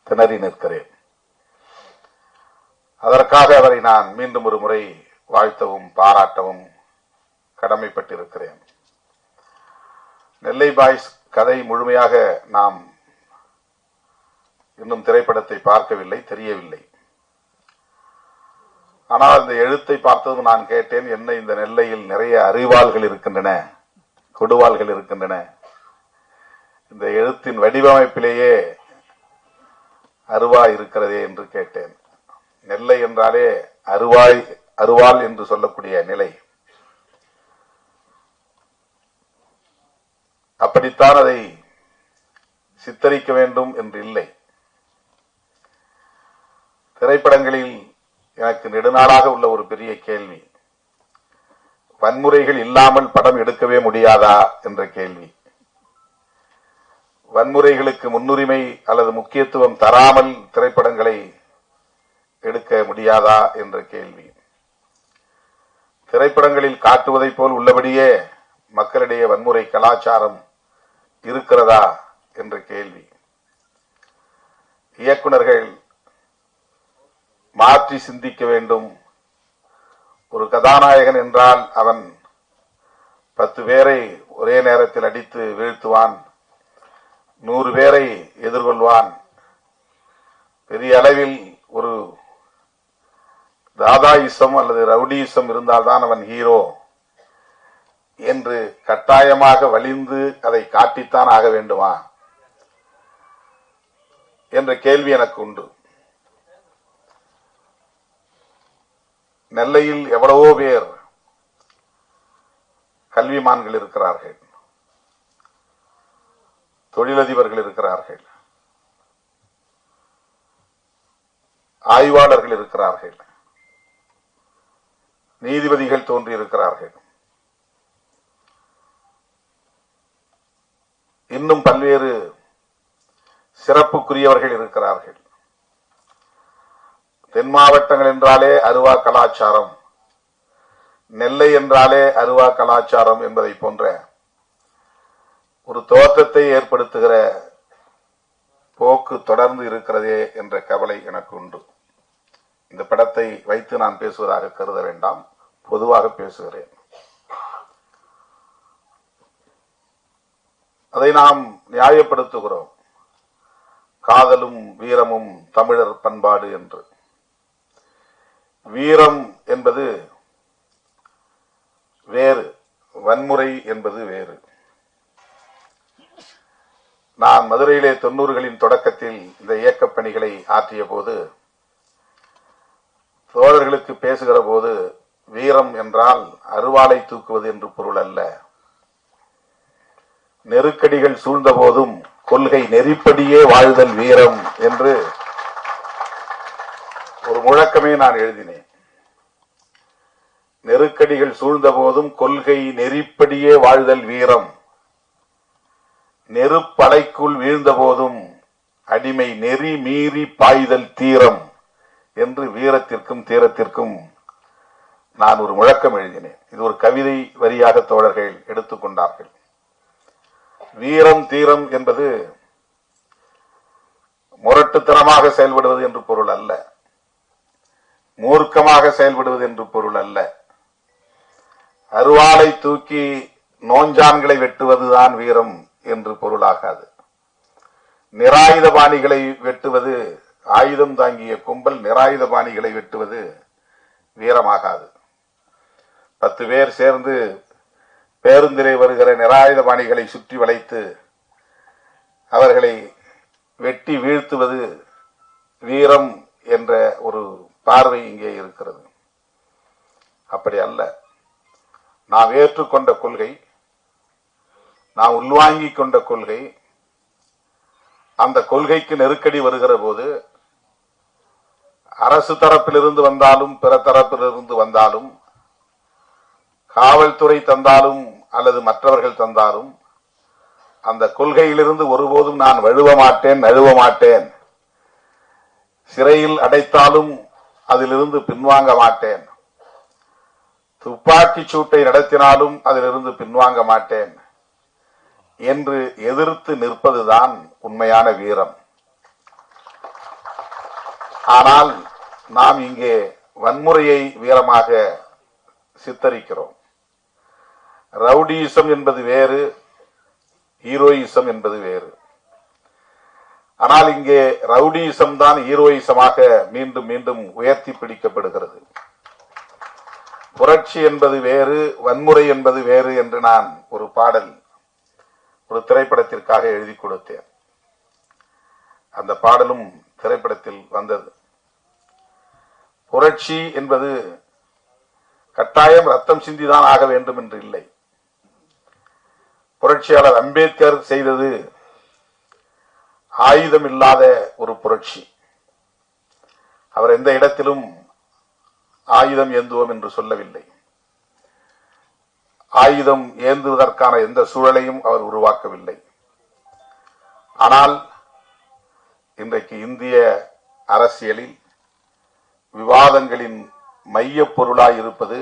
Speaker 7: திணறி நிற்கிறேன். அதற்காக அவரை நான் மீண்டும் ஒரு முறை வாழ்த்தவும் பாராட்டவும் கடமைப்பட்டிருக்கிறேன். நெல்லை பாய்ஸ் கதை முழுமையாக நாம் இன்னும் திரைப்படத்தை பார்க்கவில்லை, தெரியவில்லை. ஆனால் இந்த எழுத்தை பார்த்ததும் நான் கேட்டேன், என்ன இந்த நெல்லையில் நிறைய அறிவாள்கள் இருக்கின்றன, கொடுவாள்கள் இருக்கின்றன, இந்த எழுத்தின் வடிவமைப்பிலேயே அருவாய் இருக்கிறதே என்று கேட்டேன். நெல்லை என்றாலே அருவாள் என்று சொல்லக்கூடிய நிலை. அப்படித்தான் அதை சித்தரிக்க வேண்டும் என்று இல்லை. திரைப்படங்களில் எனக்கு நெடுநாளாக உள்ள ஒரு பெரிய கேள்வி, வன்முறைகள் இல்லாமல் படம் எடுக்கவே முடியாதா என்ற கேள்வி. வன்முறைகளுக்கு முன்னுரிமை அல்லது முக்கியத்துவம் தராமல் திரைப்படங்களை எடுக்க முடியாதா என்ற கேள்வி. திரைப்படங்களில் காட்டுவதைப் போல் உள்ளபடியே மக்களிடையே வன்முறை கலாச்சாரம் இருக்கிறதா என்ற கேள்வி. இயக்குனர்கள் மாற்றி சிந்திக்க வேண்டும். ஒரு கதாநாயகன் என்றால் அவன் 10 பேரை ஒரே நேரத்தில் அடித்து வீழ்த்துவான், 100 பேரை எதிர்கொள்வான். பெரிய அளவில் ஒரு தாதாயிசம் அல்லது ரவுடியிசம் இருந்தால்தான் அவன் ஹீரோ என்று கட்டாயமாக வலிந்து அதை காட்டித்தான் ஆக வேண்டுமா என்ற கேள்வி எனக்கு உண்டு. நெல்லையில் எவ்வளவோ பேர் கல்விமான்கள் இருக்கிறார்கள், தொழிலதிபர்கள் இருக்கிறார்கள், ஆய்வாளர்கள் இருக்கிறார்கள், நீதிபதிகள் தோன்றியிருக்கிறார்கள். இன்னும் பல்வேறு சிறப்புக்குரியவர்கள் இருக்கிறார்கள். தென் மாவட்டங்கள் என்றாலே அருவா கலாச்சாரம், நெல்லை என்றாலே அருவா கலாச்சாரம் என்பதை போன்ற ஒரு தோற்றத்தை ஏற்படுத்துகிற போக்கு தொடர்ந்து இருக்கிறதே என்ற கவலை எனக்கு உண்டு. இந்த படத்தை வைத்து நான் பேசுவதாக கருத வேண்டாம், பொதுவாக பேசுகிறேன். அதை நாம் நியாயப்படுத்துகிறோம். காதலும் வீரமும் தமிழர் பண்பாடு என்று. வீரம் என்பது வேறு, வன்முறை என்பது வேறு. நான் மதுரையிலே 90களின் தொடக்கத்தில் இந்த இயக்கப் பணிகளை ஆற்றிய போது தோழர்களுக்கு பேசுகிற போது வீரம் என்றால் அருவாளை தூக்குவது என்று பொருள் அல்ல. நெருக்கடிகள் சூழ்ந்த போதும் கொள்கை நெறிப்படியே வாழ்தல் வீரம் என்று ஒரு முழக்கமே நான் எழுதினேன். நெருக்கடிகள் சூழ்ந்த போதும் கொள்கை நெறிப்படியே வாழ்தல் வீரம், நெருப்பலைக்குள் வீழ்ந்த போதும் அடிமை நெறி மீறி பாய்தல் தீரம் என்று வீரத்திற்கும் தீரத்திற்கும் நான் ஒரு முழக்கம் எழுதினேன். இது ஒரு கவிதை வரியாக தோழர்கள் எடுத்துக்கொண்டார்கள். வீரம் தீரம் என்பது முரட்டுத்தனமாக செயல்படுவது என்று பொருள் அல்ல, மூர்க்கமாக செயல்படுவது என்று பொருள் அல்ல. அருவாளை தூக்கி நோஞ்சான்களை வெட்டுவதுதான் வீரம் என்று பொருளாகாது. நிராயுதபாணிகளை வெட்டுவது, ஆயுதம் தாங்கிய கும்பல் நிராயுதபாணிகளை வெட்டுவது வீரமாகாது. 10 பேர் சேர்ந்து பேருந்திலே வருகிற நிராயுதபாணிகளை சுற்றி வளைத்து அவர்களை வெட்டி வீழ்த்துவது வீரம் என்ற ஒரு பார்வை இங்கே இருக்கிறது. அப்படி அல்ல. நாம் ஏற்றுக்கொண்ட கொள்கை, நாம் உள்வாங்கிக் கொண்ட கொள்கை, அந்த கொள்கைக்கு நெருக்கடி வருகிற போது அரசு தரப்பிலிருந்து வந்தாலும் பிற தரப்பிலிருந்து வந்தாலும், காவல்துறை தந்தாலும் அல்லது மற்றவர்கள் தந்தாலும், அந்த கொள்கையிலிருந்து ஒருபோதும் நான் வழுவ மாட்டேன், நழுவ மாட்டேன். சிறையில் அடைத்தாலும் அதிலிருந்து பின்வாங்க மாட்டேன். துப்பாக்கி சூட்டை நடத்தினாலும் அதிலிருந்து பின்வாங்க மாட்டேன் என்று எதிர்த்து நிற்பதுதான் உண்மையான வீரம். ஆனால் நாம் இங்கே வன்முறையை வீரமாக சித்தரிக்கிறோம். ரவுடியிசம் என்பது வேறு, ஹீரோயிசம் என்பது வேறு. ஆனால் இங்கே ரவுடியிசம் தான் ஹீரோயிசமாக மீண்டும் மீண்டும் உயர்த்தி பிடிக்கப்படுகிறது. புரட்சி என்பது வேறு, வன்முறை என்பது வேறு என்று நான் ஒரு பாடல் ஒரு திரைப்படத்திற்காக எழுதி கொடுத்தேன். அந்த பாடலும் திரைப்படத்தில் வந்தது. புரட்சி என்பது கட்டாயம் ரத்தம் சிந்திதான் ஆக வேண்டும் என்று இல்லை. புரட்சியாளர் அம்பேத்கர் செய்தது ஆயுதம் இல்லாத ஒரு புரட்சி. அவர் எந்த இடத்திலும் ஆயுதம் ஏந்துவோம் என்று சொல்லவில்லை. ஆயுதம் ஏந்துவதற்கான எந்த சூழலையும் அவர் உருவாக்கவில்லை. ஆனால் இன்றைக்கு இந்திய அரசியலில் விவாதங்களின் மையப் பொருளாய் இருப்பது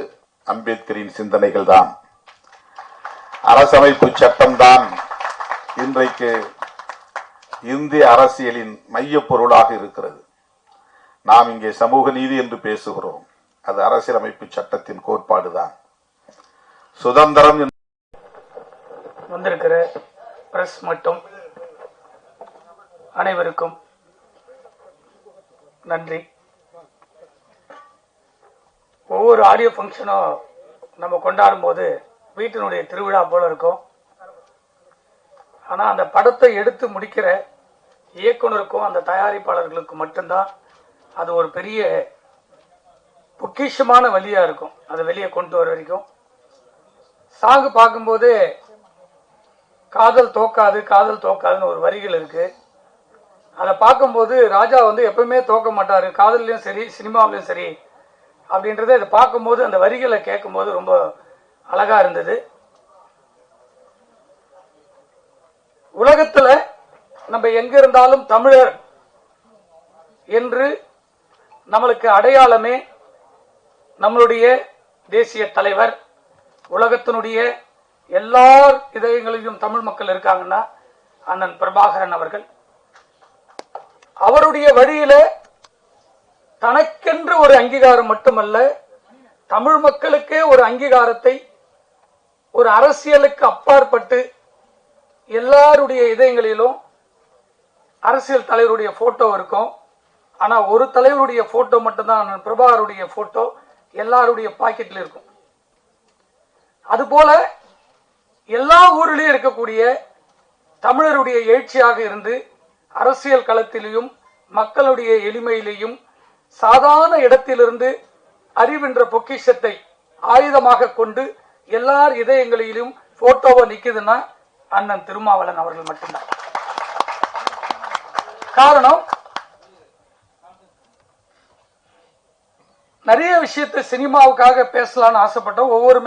Speaker 7: அம்பேத்கரின் சிந்தனைகள் தான். அரசமைப்பு சட்டம்தான் இன்றைக்கு இந்திய அரசியலின் மையப் பொருளாக இருக்கிறது. நாம் இங்கே சமூக நீதி என்று பேசுகிறோம், அது அரசியலமைப்பு சட்டத்தின் கோட்பாடுதான். சுதந்திரம்
Speaker 8: வந்திருக்கிற பிரஸ் மற்றும் அனைவருக்கும் நன்றி. ஒவ்வொரு ஆடியோ ஃபங்க்ஷனும் நம்ம கொண்டாடும் போது வீட்டினுடைய திருவிழா போல இருக்கும். ஆனா அந்த படத்தை எடுத்து முடிக்கிற இயக்குனருக்கும் அந்த தயாரிப்பாளர்களுக்கும் மட்டும்தான் அது ஒரு பெரிய பொக்கிஷமான வழியா இருக்கும். அதை வெளியே கொண்டு வர வரைக்கும் சாங்கு பார்க்கும்போது காதல் தோக்காது, காதல் தோக்காதுன்னு ஒரு வரிகள் இருக்கு. அதை பார்க்கும்போது ராஜா எப்பவுமே தோக்க மாட்டாரு, காதல்லையும் சரி சினிமாவிலையும் சரி அப்படின்றத இதை பார்க்கும்போது அந்த வரிகளை கேட்கும்போது ரொம்ப அழகா இருந்தது. உலகத்துல நம்ம எங்க இருந்தாலும் தமிழர் என்று நம்மளுக்கு அடையாளமே நம்மளுடைய தேசிய தலைவர். உலகத்தினுடைய எல்லா இதயங்களிலும் தமிழ் மக்கள் இருக்காங்கன்னா அண்ணன் பிரபாகரன் அவர்கள். அவருடைய வழியில தனக்கென்று ஒரு அங்கீகாரம் மட்டுமல்ல, தமிழ் மக்களுக்கே ஒரு அங்கீகாரத்தை, ஒரு அரசியலுக்கு அப்பாற்பட்டு எல்லாருடைய இதயங்களிலும் அரசியல் தலைவருடைய போட்டோ இருக்கும். ஆனா ஒரு தலைவருடைய போட்டோ மட்டும்தான் பிரபாகருடைய போட்டோ எல்லாருடைய பாக்கெட்ல இருக்கும். அதுபோல எல்லா ஊரிலையும் இருக்கக்கூடிய தமிழருடைய எழுச்சியாக இருந்து அரசியல் களத்திலையும் மக்களுடைய எளிமையிலையும் சாதாரண இடத்திலிருந்து அறிவென்ற பொக்கிஷத்தை ஆயுதமாக கொண்டு எல்லார் இதயங்களிலும் போட்டோவா நிக்குதுன்னா அண்ணன் திருமாவளவன் அவர்கள் மட்டும்தான். காரணம், நிறைய விஷயத்தை சினிமாவுக்காக பேசலாம்னு ஆசைப்பட்டோம். ஒவ்வொரு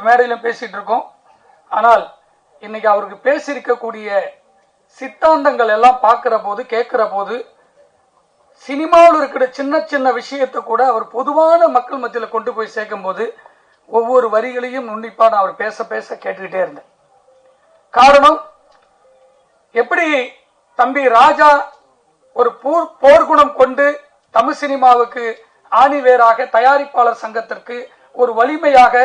Speaker 8: மேடையிலும் பேசிட்டு இருக்கோம். ஆனால் இன்னைக்கு அவருக்கு பேசியிருக்கக்கூடிய சித்தாந்தங்கள் எல்லாம் பார்க்கிற போது, கேட்கிற போது, சினிமாவில் இருக்கிற சின்ன சின்ன விஷயத்தை கூட அவர் பொதுவான மக்கள் மத்தியில் கொண்டு போய் சேர்க்கும் போது ஒவ்வொரு வரிகளையும் உன்னிப்பா நான் அவர் பேச பேச கேட்டுக்கிட்டே இருந்தேன். காரணம், எப்படி தம்பி ராஜா ஒரு போர்க்குணம் கொண்டு தமிழ் சினிமாவுக்கு ஆணிவேராக, தயாரிப்பாளர் சங்கத்திற்கு ஒரு வலிமையாக,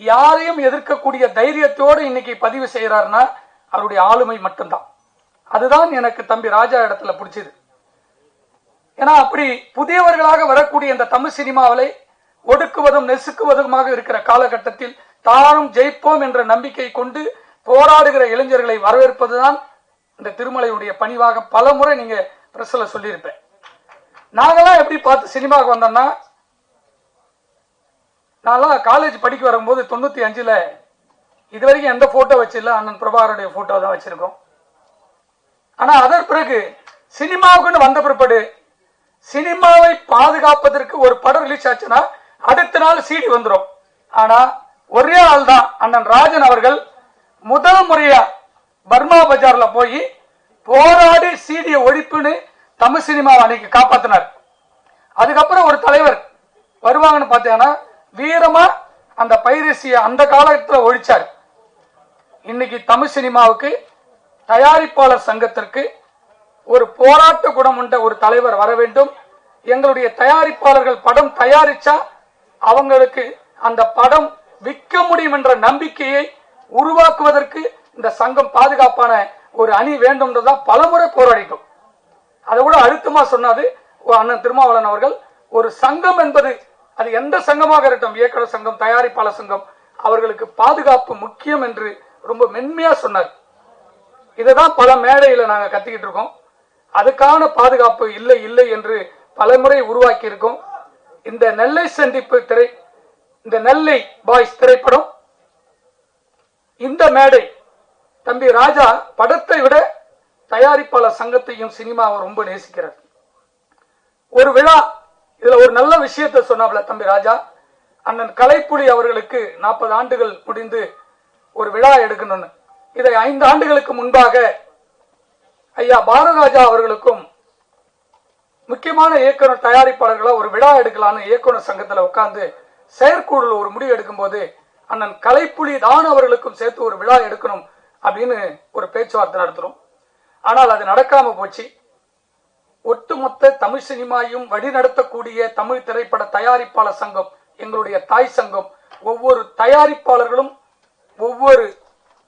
Speaker 8: யாரையும் எதிர்க்கக்கூடிய தைரியத்தோடு இன்னைக்கு பதிவு செய்யறாருன்னா அவருடைய ஆளுமை மட்டும்தான். அதுதான் எனக்கு தம்பி ராஜா இடத்துல பிடிச்சது. ஏன்னா அப்படி புதியவர்களாக வரக்கூடிய இந்த தமிழ் சினிமாவை ஒடுக்குவதும் நெசுக்குவதுமாக இருக்கிற காலகட்டத்தில் தானும் ஜெயிப்போம் என்ற நம்பிக்கை கொண்டு போராடுகிற இளைஞர்களை வரவேற்பதுதான் இந்த திருமலையுடைய பணிவாக பல முறை நீங்க பிரஸ்ல சொல்லியிருப்பேன். நாங்கெல்லாம் எப்படி பார்த்து சினிமாவுக்கு வந்தோம்னா, நான்லாம் காலேஜ் படிக்க வரும்போது 95ல இதுவரைக்கும் எந்த போட்டோ வச்சில்ல, அண்ணன் பிரபாகருடைய போட்டோ தான் வச்சிருக்கோம். ஆனா அதன் பிறகு சினிமாவுக்குன்னு வந்த பிற்பாடு சினிமாவை பாதுகாப்பதற்கு ஒரு படம் ரிலீஸ் ஆச்சுன்னா அடுத்த நாள் சிடி வந்துடும். ஆனா ஒரே ஆள் தான் அண்ணன் ராஜன் அவர்கள் முதல் முறையா பர்மா பஜார்ல போய் போராடி சிடியை ஒழிப்புன்னு தமிழ் சினிமாவை அன்னைக்கு காப்பாத்தினார். அதுக்கப்புறம் ஒரு தலைவர் வருவாங்கன்னு பார்த்தீங்கன்னா வீரமா அந்த பைரசியை அந்த காலத்துல ஒழிச்சார். இன்னைக்கு தமிழ் சினிமாவுக்கு, தயாரிப்பாளர் சங்கத்திற்கு ஒரு போராட்ட குணம் உண்ட ஒரு தலைவர் வர வேண்டும். எங்களுடைய தயாரிப்பாளர்கள் படம் தயாரிச்சா அவங்களுக்கு அந்த படம் விற்க முடியும் என்ற நம்பிக்கையை உருவாக்குவதற்கு இந்த சங்கம் பாதுகாப்பான ஒரு அணி வேண்டும் என்றுதான் பலமுறை போராடிட்டோம். அதை கூட அழுத்தமா சொன்னாது அண்ணன் திருமாவளவன் அவர்கள். ஒரு சங்கம் என்பது அது எந்த சங்கமாக இருக்கட்டும், இயக்குனர் சங்கம், தயாரிப்பாளர் சங்கம், அவர்களுக்கு பாதுகாப்பு முக்கியம் என்று ரொம்ப மென்மையா சொன்னார். இதைதான் பல மேடையில நாங்க கத்திக்கிட்டு இருக்கோம். அதுக்கான பாதுகாப்பு இல்லை இல்லை என்று பலமுறை உருவாக்கி இருக்கோம். இந்த நெல்லை சந்திப்பு இந்த நெல்லை பாய்ஸ் திரைப்படம், இந்த மேடை, தம்பி ராஜா படத்தை விட தயாரிப்பாளர் சங்கத்தையும் சினிமாவை ரொம்ப நேசிக்கிறார். ஒரு விழா, இதுல ஒரு நல்ல விஷயத்தை சொன்னாப்ல தம்பி ராஜா, அண்ணன் கலைப்புலி அவர்களுக்கு 40 ஆண்டுகள் முடிந்து ஒரு விழா எடுக்கணும்னு. இதை 5 ஆண்டுகளுக்கு முன்பாக ஐயா பாரதராஜா அவர்களுக்கும் முக்கியமான இயக்குனர் தயாரிப்பாளர்களா ஒரு விழா எடுக்கலான்னு இயக்குனர் சங்கத்துல உட்கார்ந்து செயற்குழு ஒரு முடிவு எடுக்கும் போது அண்ணன் கலைப்புலி தான் அவர்களுக்கும் சேர்த்து ஒரு விழா எடுக்கணும் அப்படின்னு ஒரு பேச்சுவார்த்தை நடத்துறோம். ஆனால் அது நடக்காம போச்சு. ஒட்டுமொத்த தமிழ் சினிமாவையும் வழிநடத்தக்கூடிய தமிழ் திரைப்பட தயாரிப்பாளர் சங்கம், எங்களுடைய தாய் சங்கம், ஒவ்வொரு தயாரிப்பாளர்களும்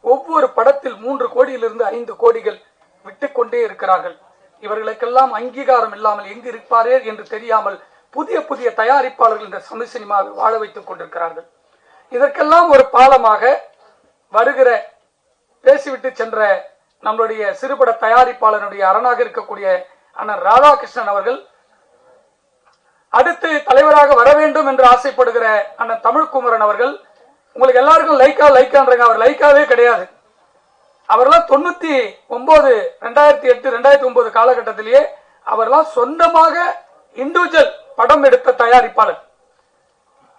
Speaker 8: ஒவ்வொரு படத்தில் 3 கோடியிலிருந்து 5 கோடிகள் விட்டுக்கொண்டே இருக்கிறார்கள். இவர்களுக்கெல்லாம் அங்கீகாரம் இல்லாமல் எங்கு இருப்பாரே என்று தெரியாமல் புதிய புதிய தயாரிப்பாளர்கள் இந்த தமிழ் சினிமாவை வாழ வைத்துக் கொண்டிருக்கிறார்கள். இதற்கெல்லாம் ஒரு பாலமாக வருகிற பேசிவிட்டு சென்ற நம்மளுடைய சிறுபட தயாரிப்பாளருடைய அரணாக இருக்கக்கூடிய அண்ணன் ராதாகிருஷ்ணன் அவர்கள், அடுத்து தலைவராக வர வேண்டும் என்று ஆசைப்படுகிற அண்ணன் தமிழ்குமரன் அவர்கள், உங்களுக்கு எல்லாருக்கும் லைக்கான்றாங்க, அவர் லைக்காவே கிடையாது. அவர்லாம் 99, 2008, 2009 காலகட்டத்திலேயே அவர்லாம் சொந்தமாக இண்டிவிஜுவல் படம் எடுத்த தயாரிப்பாளர்.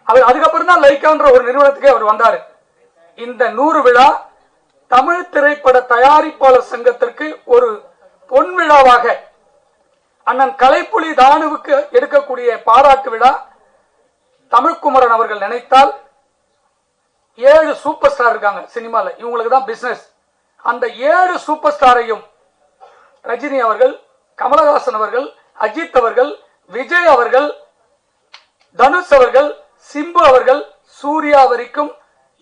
Speaker 8: அவர் அதுக்கப்புறம் தான் லைக்கான்ற ஒரு நிறுவனத்துக்கு அவர் வந்தாரு. இந்த 100 விழா தமிழ் திரைப்பட தயாரிப்பாளர் சங்கத்திற்கு ஒரு பொன் விழாவாக அண்ணன் கலைப்புலி தானுவுக்கு எடுக்கக்கூடிய பாராட்டு விழா தமிழ்குமரன் அவர்கள் நினைத்தால் 7 சூப்பர் ஸ்டார் இருக்காங்க சினிமால, இவங்களுக்கு தான் பிசினஸ். அந்த 7 சூப்பர் ஸ்டாரையும் ரஜினி அவர்கள், கமலஹாசன் அவர்கள், அஜித் அவர்கள், விஜய் அவர்கள், தனுஷ் அவர்கள், சிம்பு அவர்கள், சூர்யா வரைக்கும்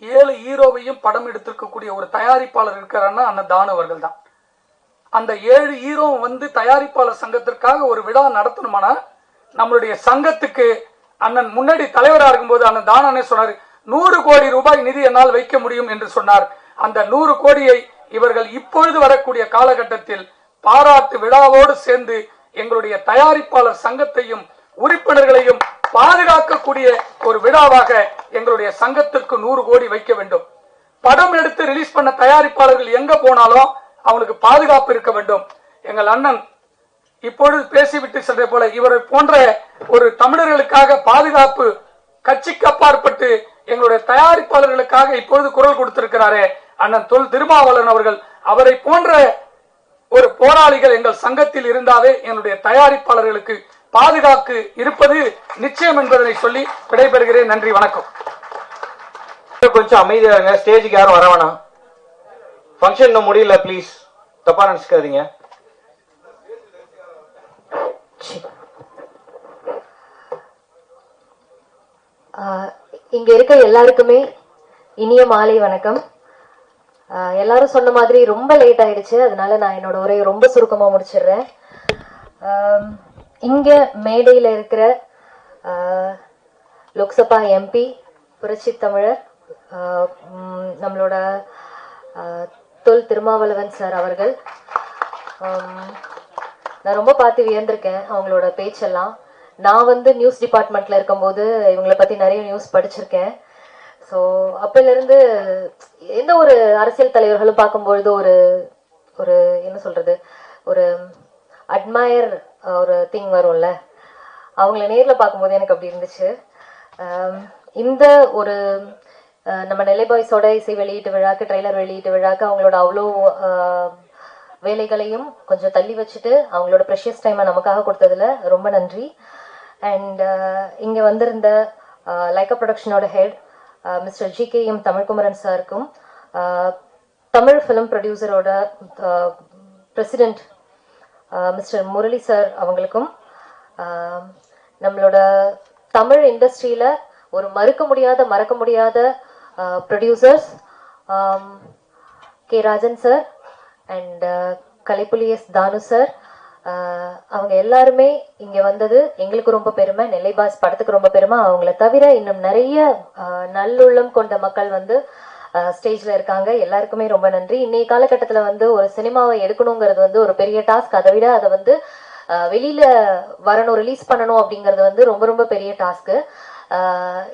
Speaker 8: 7 ஹீரோவையும் படம் எடுத்திருக்கக்கூடிய ஒரு தயாரிப்பாளர் இருக்கிறாருன்னா அண்ணன் தானு அவர்கள் தான். அந்த 7 ஹீரோ தயாரிப்பாளர் சங்கத்திற்காக ஒரு விழா நடத்தணுமானா நம்மளுடைய சங்கத்துக்கு அண்ணன் முன்னாடி தலைவராக இருக்கும்போது அண்ணன் தானே சொன்னார், 100 கோடி ரூபாய் நிதி என்னால் வைக்க முடியும் என்று சொன்னார். அந்த 100 கோடியை இவர்கள் இப்பொழுது வரக்கூடிய காலகட்டத்தில் பாராட்டு விழாவோடு சேர்ந்து எங்களுடைய தயாரிப்பாளர் சங்கத்தையும் உறுப்பினர்களையும் பாதுகாக்கக்கூடிய ஒரு விழாவாக எங்களுடைய சங்கத்திற்கு 100 கோடி வைக்க வேண்டும். படம் எடுத்து ரிலீஸ் பண்ண தயாரிப்பாளர்கள் எங்க போனாலும் அவனுக்கு பாதுகாப்பு இருக்க வேண்டும். எங்கள் அண்ணன் இப்பொழுது பேசிவிட்டு சென்ற போல இவரை போன்ற ஒரு தமிழர்களுக்காக பாதுகாப்பு கட்சிக்கு அப்பாற்பட்டு எங்களுடைய தயாரிப்பாளர்களுக்காக இப்பொழுது குரல் கொடுத்திருக்கிறாரே அண்ணன் தொல் திருமாவளவன் அவர்கள், அவரை போன்ற ஒரு போராளிகள் எங்கள் சங்கத்தில் இருந்தாவே என்னுடைய தயாரிப்பாளர்களுக்கு பாதுகாப்பு இருப்பது நிச்சயம் என்பதனை சொல்லி விடைபெறுகிறேன். நன்றி, வணக்கம்.
Speaker 3: கொஞ்சம் அமைதியாங்க, ஸ்டேஜுக்கு யாரும் வர வேணாம். ஃபங்க்ஷன் இன்னும் முடியல, ப்ளீஸ் தப்பா நினைச்சுக்காதீங்க.
Speaker 1: இங்க இருக்க எல்லாருக்குமே இனிய மாலை வணக்கம். எல்லாரும் சொன்ன மாதிரி ரொம்ப லேட் ஆயிடுச்சு, அதனால நான் என்னோட உரையை ரொம்ப சுருக்கமா முடிச்சிடுறேன். இங்க மேடையில இருக்கிற லோக்சபா எம்பி புரட்சி தமிழர் நம்மளோட தொல் திருமாவளவன் சார் அவர்கள், நான் ரொம்ப பார்த்து வியந்திருக்கேன் அவங்களோட பேச்செல்லாம். நான் நியூஸ் டிபார்ட்மெண்ட்ல இருக்கும்போது இவங்களை பத்தி நிறைய நியூஸ் படிச்சிருக்கேன். ஸோ அப்பையிலிருந்து எந்த ஒரு அரசியல் தலைவர்களும் பார்க்கும்பொழுது ஒரு ஒரு என்ன சொல்றது, ஒரு அட்மயர் ஒரு திங் வரும்ல, அவங்கள நேரில் பார்க்கும்போது எனக்கு அப்படி இருந்துச்சு. இந்த ஒரு நம்ம நெல்லை பாய்ஸோட இசை வெளியீட்டு விழாக்கு, ட்ரெய்லர் வெளியீட்டு விழாக்கு அவங்களோட அவ்வளோ வேலைகளையும் கொஞ்சம் தள்ளி வச்சுட்டு அவங்களோட ப்ரெஷியஸ் டைமை நமக்காக கொடுத்ததுல ரொம்ப நன்றி. அண்ட் இங்கே வந்திருந்த லைக்கா ப்ரொடக்ஷனோட ஹெட் மிஸ்டர் GKM தமிழ்குமரன் சாருக்கும், தமிழ் ஃபிலிம் ப்ரொடியூசரோட பிரசிடென்ட் மிஸ்டர் முரளி சார் அவங்களுக்கும், நம்மளோட தமிழ் இண்டஸ்ட்ரியில ஒரு மறக்க முடியாத producers K Rajan sir and Kalaipuli Thanu sir, அவங்க எல்லாருமே இங்க வந்தது எங்களுக்கு ரொம்ப பெருமை, நெல்லை பாஸ் படத்துக்கு ரொம்ப பெருமை. அவங்கள தவிர இன்னும் நிறைய நல்லுள்ளம் கொண்ட மக்கள் ஸ்டேஜ்ல இருக்காங்க. எல்லாருக்குமே ரொம்ப நன்றி. இன்னைய காலகட்டத்துல ஒரு சினிமாவை எடுக்கணுங்கிறது ஒரு பெரிய டாஸ்க். அதை விட அதை வெளியில வரணும், ரிலீஸ் பண்ணணும் அப்படிங்கிறது ரொம்ப ரொம்ப பெரிய டாஸ்க்.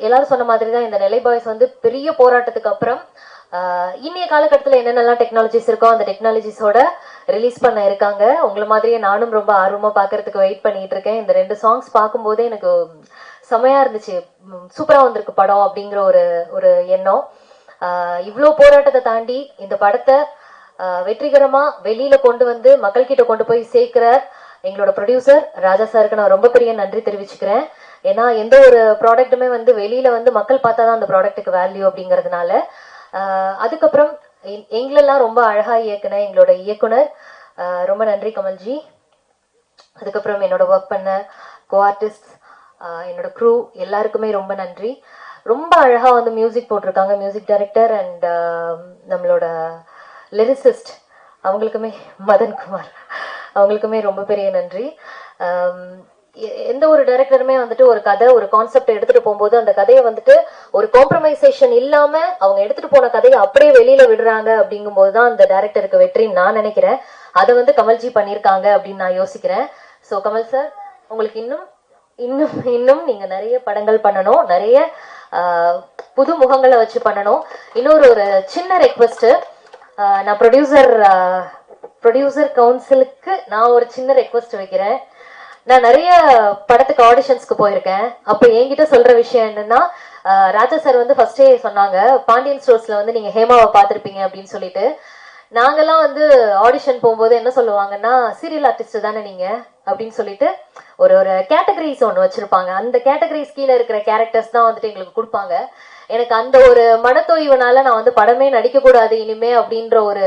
Speaker 1: எல்லாரும் சொன்ன மாதிரிதான் இந்த நெல்லை பாய்ஸ் பெரிய போராட்டத்துக்கு அப்புறம் இன்னைய காலகட்டத்தில் என்னென்னலாம் டெக்னாலஜிஸ் இருக்கோ அந்த டெக்னாலஜிஸோட ரிலீஸ் பண்ண இருக்காங்க. உங்களை மாதிரியே நானும் ரொம்ப ஆர்வமா பாக்குறதுக்கு வெயிட் பண்ணிட்டு இருக்கேன். இந்த 2 சாங்ஸ் பார்க்கும்போதே எனக்கு செமையா இருந்துச்சு, சூப்பரா வந்திருக்கு படம் அப்படிங்கிற ஒரு எண்ணம். இவ்வளோ போராட்டத்தை தாண்டி இந்த படத்தை வெற்றிகரமா வெளியில கொண்டு மக்கள் கிட்ட கொண்டு போய் சேர்க்கிற எங்களோட ப்ரொடியூசர் ராஜா சாருக்கு நான் ரொம்ப பெரிய நன்றி தெரிவிச்சுக்கிறேன். ஏன்னா எந்த ஒரு ப்ராடக்ட்டுமே வெளியில மக்கள் பார்த்தாதான் அந்த ப்ராடக்ட்டுக்கு வேல்யூ அப்படிங்கறதுனால. அதுக்கப்புறம் எங்களெல்லாம் ரொம்ப அழகா இயக்குன எங்களோட இயக்குனர், ரொம்ப நன்றி கமல்ஜி. அதுக்கப்புறம் என்னோட ஒர்க் பண்ண கோ ஆர்டிஸ்ட், என்னோட க்ரூ எல்லாருக்குமே ரொம்ப நன்றி. ரொம்ப அழகா மியூசிக் போட்டிருக்காங்க மியூசிக் டைரக்டர் அண்ட் நம்மளோட லிரிசிஸ்ட் அவங்களுக்குமே, மதன் குமார் அவங்களுக்குமே ரொம்ப பெரிய நன்றி. எந்த ஒரு டைரக்டருமே ஒரு கதை ஒரு கான்செப்ட் எடுத்துட்டு போகும்போது அந்த கதையை ஒரு காம்ப்ரமைசேஷன் இல்லாம அவங்க எடுத்துட்டு போன கதையை அப்படியே வெளியில விடுறாங்க அப்படிங்கும் போதுதான் அந்த டைரக்டருக்கு வெற்றின்னு நான் நினைக்கிறேன். அதை கமல்ஜி பண்ணிருக்காங்க அப்படின்னு நான் யோசிக்கிறேன். சோ கமல் சார், உங்களுக்கு இன்னும் இன்னும் இன்னும் நீங்க நிறைய படங்கள் பண்ணணும், நிறைய புது முகங்களை வச்சு பண்ணணும். இன்னொரு ஒரு சின்ன ரெக்வெஸ்ட், நான் ப்ரொடியூசர் கவுன்சிலுக்கு நான் ஒரு சின்ன ரெக்வெஸ்ட் வைக்கிறேன். நான் நிறைய படத்துக்கு ஆடிஷன்ஸ்க்கு போயிருக்கேன். அப்ப என்கிட்ட சொல்ற விஷயம் என்னன்னா, ராஜா சார் வந்து ஃபர்ஸ்டே சொன்னாங்க, பாண்டியன் ஸ்டோர்ஸ்ல வந்து நீங்க ஹேமாவை பார்த்திருப்பீங்க அப்படின்னு சொல்லிட்டு. நாங்கெல்லாம் வந்து ஆடிஷன் போகும்போது என்ன சொல்லுவாங்கன்னா, சீரியல் ஆர்டிஸ்ட் தானே நீங்க அப்படின்னு சொல்லிட்டு ஒரு ஒரு கேட்டகரிஸ் ஒன்று வச்சிருப்பாங்க. அந்த கேட்டகரிஸ் கீழே இருக்கிற கேரக்டர்ஸ் தான் வந்துட்டு எங்களுக்கு கொடுப்பாங்க. எனக்கு அந்த ஒரு மனத்தோய்வுனால நான் வந்து படமே நடிக்க கூடாது இனிமே அப்படின்ற ஒரு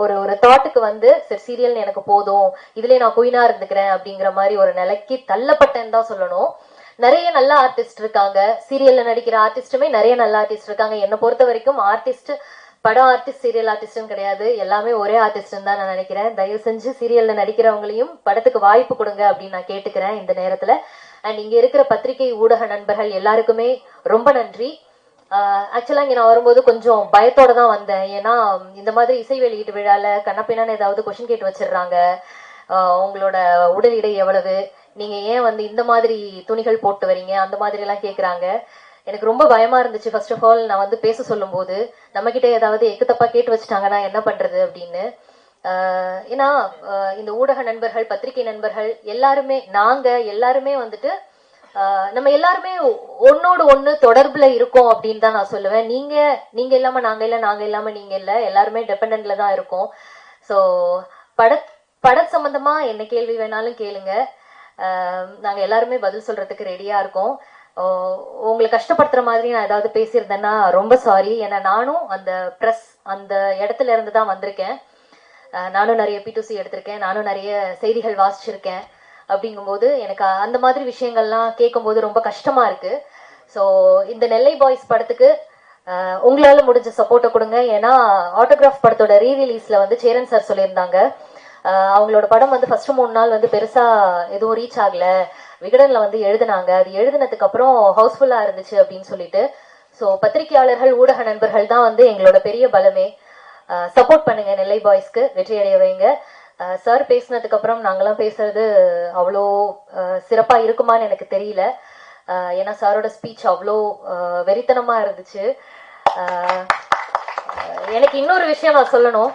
Speaker 1: ஒரு ஒரு தாட்டுக்கு வந்து சரி சீரியல் எனக்கு போதும், இதுலயே நான் குயினா இருந்துக்கிறேன் அப்படிங்கிற மாதிரி ஒரு நிலைக்கு தள்ளப்பட்டேன்னு தான் சொல்லணும். நிறைய நல்ல ஆர்டிஸ்ட் இருக்காங்க, சீரியல்ல நடிக்கிற ஆர்டிஸ்டுமே நிறைய நல்ல ஆர்டிஸ்ட் இருக்காங்க. என்னை பொறுத்த வரைக்கும் ஆர்டிஸ்ட் படம் ஆர்டிஸ்ட் சீரியல் ஆர்டிஸ்ட்னு கிடையாது, எல்லாமே ஒரே ஆர்டிஸ்ட்னு தான் நான் நினைக்கிறேன். தயவு செஞ்சு சீரியல்ல நடிக்கிறவங்களையும் படத்துக்கு வாய்ப்பு கொடுங்க அப்படின்னு நான் கேட்டுக்கிறேன் இந்த நேரத்துல. அண்ட் இங்க இருக்கிற பத்திரிகை ஊடக நண்பர்கள் எல்லாருக்குமே ரொம்ப நன்றி. ஆக்சுவலா இங்க நான் வரும்போது கொஞ்சம் பயத்தோட தான் வந்தேன். ஏன்னா இந்த மாதிரி இசை வெளியீட்டு விழால கண்ணப்பின்னான்னு ஏதாவது கொஸ்டின் கேட்டு வச்சிடுறாங்க, உங்களோட உடல் எடை எவ்வளவு, நீங்க ஏன் வந்து இந்த மாதிரி துணிகள் போட்டு வரீங்க, அந்த மாதிரி எல்லாம் கேக்குறாங்க. எனக்கு ரொம்ப பயமா இருந்துச்சு. ஃபர்ஸ்ட் ஆஃப் ஆல் நான் வந்து பேச சொல்லும் போது நம்ம கிட்ட ஏதாவது எக்கு தப்பா கேட்டு வச்சுட்டாங்கன்னா என்ன பண்றது அப்படின்னு. ஏன்னா இந்த ஊடக நண்பர்கள் பத்திரிகை நண்பர்கள் எல்லாருமே நாங்க எல்லாருமே வந்துட்டு நம்ம எல்லாருமே ஒன்னோடு ஒண்ணு தொடர்புல இருக்கோம் அப்படின்னு தான் நான் சொல்லுவேன். நீங்க இல்லாம நாங்க இல்ல, நாங்க இல்லாம நீங்க இல்ல, எல்லாருமே டிபெண்டன்ட்ல தான் இருக்கோம். ஸோ பட சம்பந்தமா என்ன கேள்வி வேணாலும் கேளுங்க, நாங்க எல்லாருமே பதில் சொல்றதுக்கு ரெடியா இருக்கோம். உங்களை கஷ்டப்படுத்துற மாதிரி நான் ஏதாவது பேசியிருந்தேன்னா ரொம்ப சாரி. ஏன்னா நானும் அந்த பிரஸ் அந்த இடத்துல இருந்து தான் வந்திருக்கேன். நானும் நிறைய P2C எடுத்திருக்கேன், நானும் நிறைய செய்திகள் வாசிச்சிருக்கேன். அப்படிங்கும்போது எனக்கு அந்த மாதிரி விஷயங்கள்லாம் கேட்கும்போது ரொம்ப கஷ்டமா இருக்கு. ஸோ இந்த நெல்லை பாய்ஸ் படத்துக்கு உங்களால முடிஞ்ச சப்போர்ட்டை கொடுங்க. ஏன்னா ஆட்டோகிராஃப் படத்தோட ரீரிலீஸ்ல வந்து சேரன் சார் சொல்லியிருந்தாங்க, அவங்களோட படம் வந்து ஃபர்ஸ்ட் 3 நாள் வந்து பெருசா எதுவும் ரீச் ஆகல, விகடன்ல வந்து எழுதினாங்க, அது எழுதினதுக்கு அப்புறம் ஹவுஸ்ஃபுல்லா இருந்துச்சு அப்படின்னு சொல்லிட்டு. ஸோ பத்திரிகையாளர்கள் ஊடக நண்பர்கள் தான் வந்து எங்களோட பெரிய பலமே. சப்போர்ட் பண்ணுங்க, நெல்லை பாய்ஸ்க்கு வெற்றி அடைய வைங்க. சார் பேசினதுக்கு அப்புறம் நாங்கெல்லாம் பேசுறது அவ்வளோ சிறப்பா இருக்குமான்னு எனக்கு தெரியல. ஏன்னா சாரோட ஸ்பீச் அவ்வளோ வெறித்தனமா இருந்துச்சு. எனக்கு இன்னொரு விஷயம் நான் சொல்லணும்.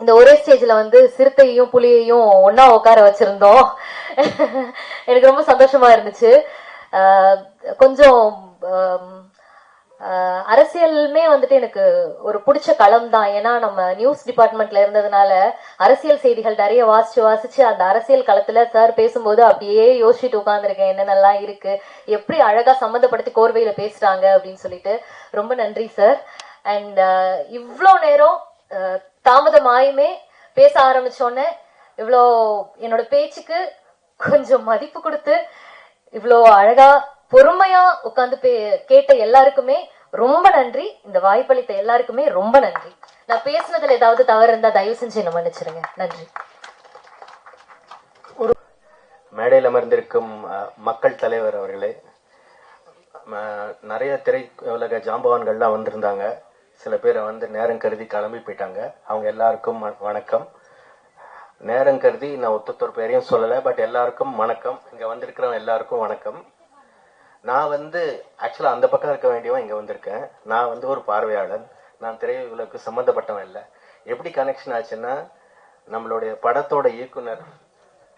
Speaker 1: இந்த ஒரே ஸ்டேஜ்ல வந்து சிறுத்தையும் புலியையும் ஒன்னா உட்கார வச்சிருந்தோம். எனக்கு ரொம்ப சந்தோஷமா இருந்துச்சு. கொஞ்சம் அரசியலுமே வந்துட்டு எனக்கு ஒரு பிடிச்ச களம் தான். ஏன்னா நம்ம நியூஸ் டிபார்ட்மெண்ட்ல இருந்ததுனால அரசியல் செய்திகள் நிறைய வாசிச்சு அந்த அரசியல் களத்துல சார் பேசும்போது அப்படியே யோசிச்சுட்டு உட்கார்ந்துருக்கேன், என்னென்னலாம் இருக்கு, எப்படி அழகா சம்மந்தப்படுத்தி கோர்வையில பேசுறாங்க அப்படின்னு சொல்லிட்டு. ரொம்ப நன்றி சார். அண்ட் இவ்வளோ நேரம் தாமதமாயுமே பேச ஆரம்பிச்சோன்னே இவ்வளோ என்னோட பேச்சுக்கு கொஞ்சம் மதிப்பு கொடுத்து இவ்வளோ அழகா பொறுமையா உட்காந்து கேட்ட எல்லாருக்குமே ரொம்ப நன்றி. இந்த வாய்ப்பளித்த எல்லாருக்குமே ரொம்ப நன்றி. நான் பேசுனதுல ஏதாவது தவறு இருந்தா தயவு செஞ்சு என்ன மன்னிச்சிருங்க. நன்றி.
Speaker 9: மேடையில் அமர்ந்திருக்கும் மக்கள் தலைவர் அவர்களே, நிறைய திரையுலக ஜாம்பவான்கள்லாம் வந்திருந்தாங்க. சில பேர் வந்து நேரம் கருதி கிளம்பி போயிட்டாங்க. அவங்க எல்லாருக்கும் வணக்கம். நேரம் கருதி நான் ஒத்தொத்தர் பேரையும் சொல்லலை, பட் எல்லாருக்கும் வணக்கம். இங்க வந்திருக்கிறவங்க எல்லாருக்கும் வணக்கம். நான் வந்து ஆக்சுவலா அந்த பக்கம் இருக்க வேண்டியவன் இங்க வந்திருக்கேன். நான் வந்து ஒரு பார்வையாளன், நான் திரையுலகுக்கு சம்பந்தப்பட்டவன் இல்லை. எப்படி கனெக்ஷன் ஆச்சுன்னா, நம்மளுடைய படத்தோட இயக்குனர்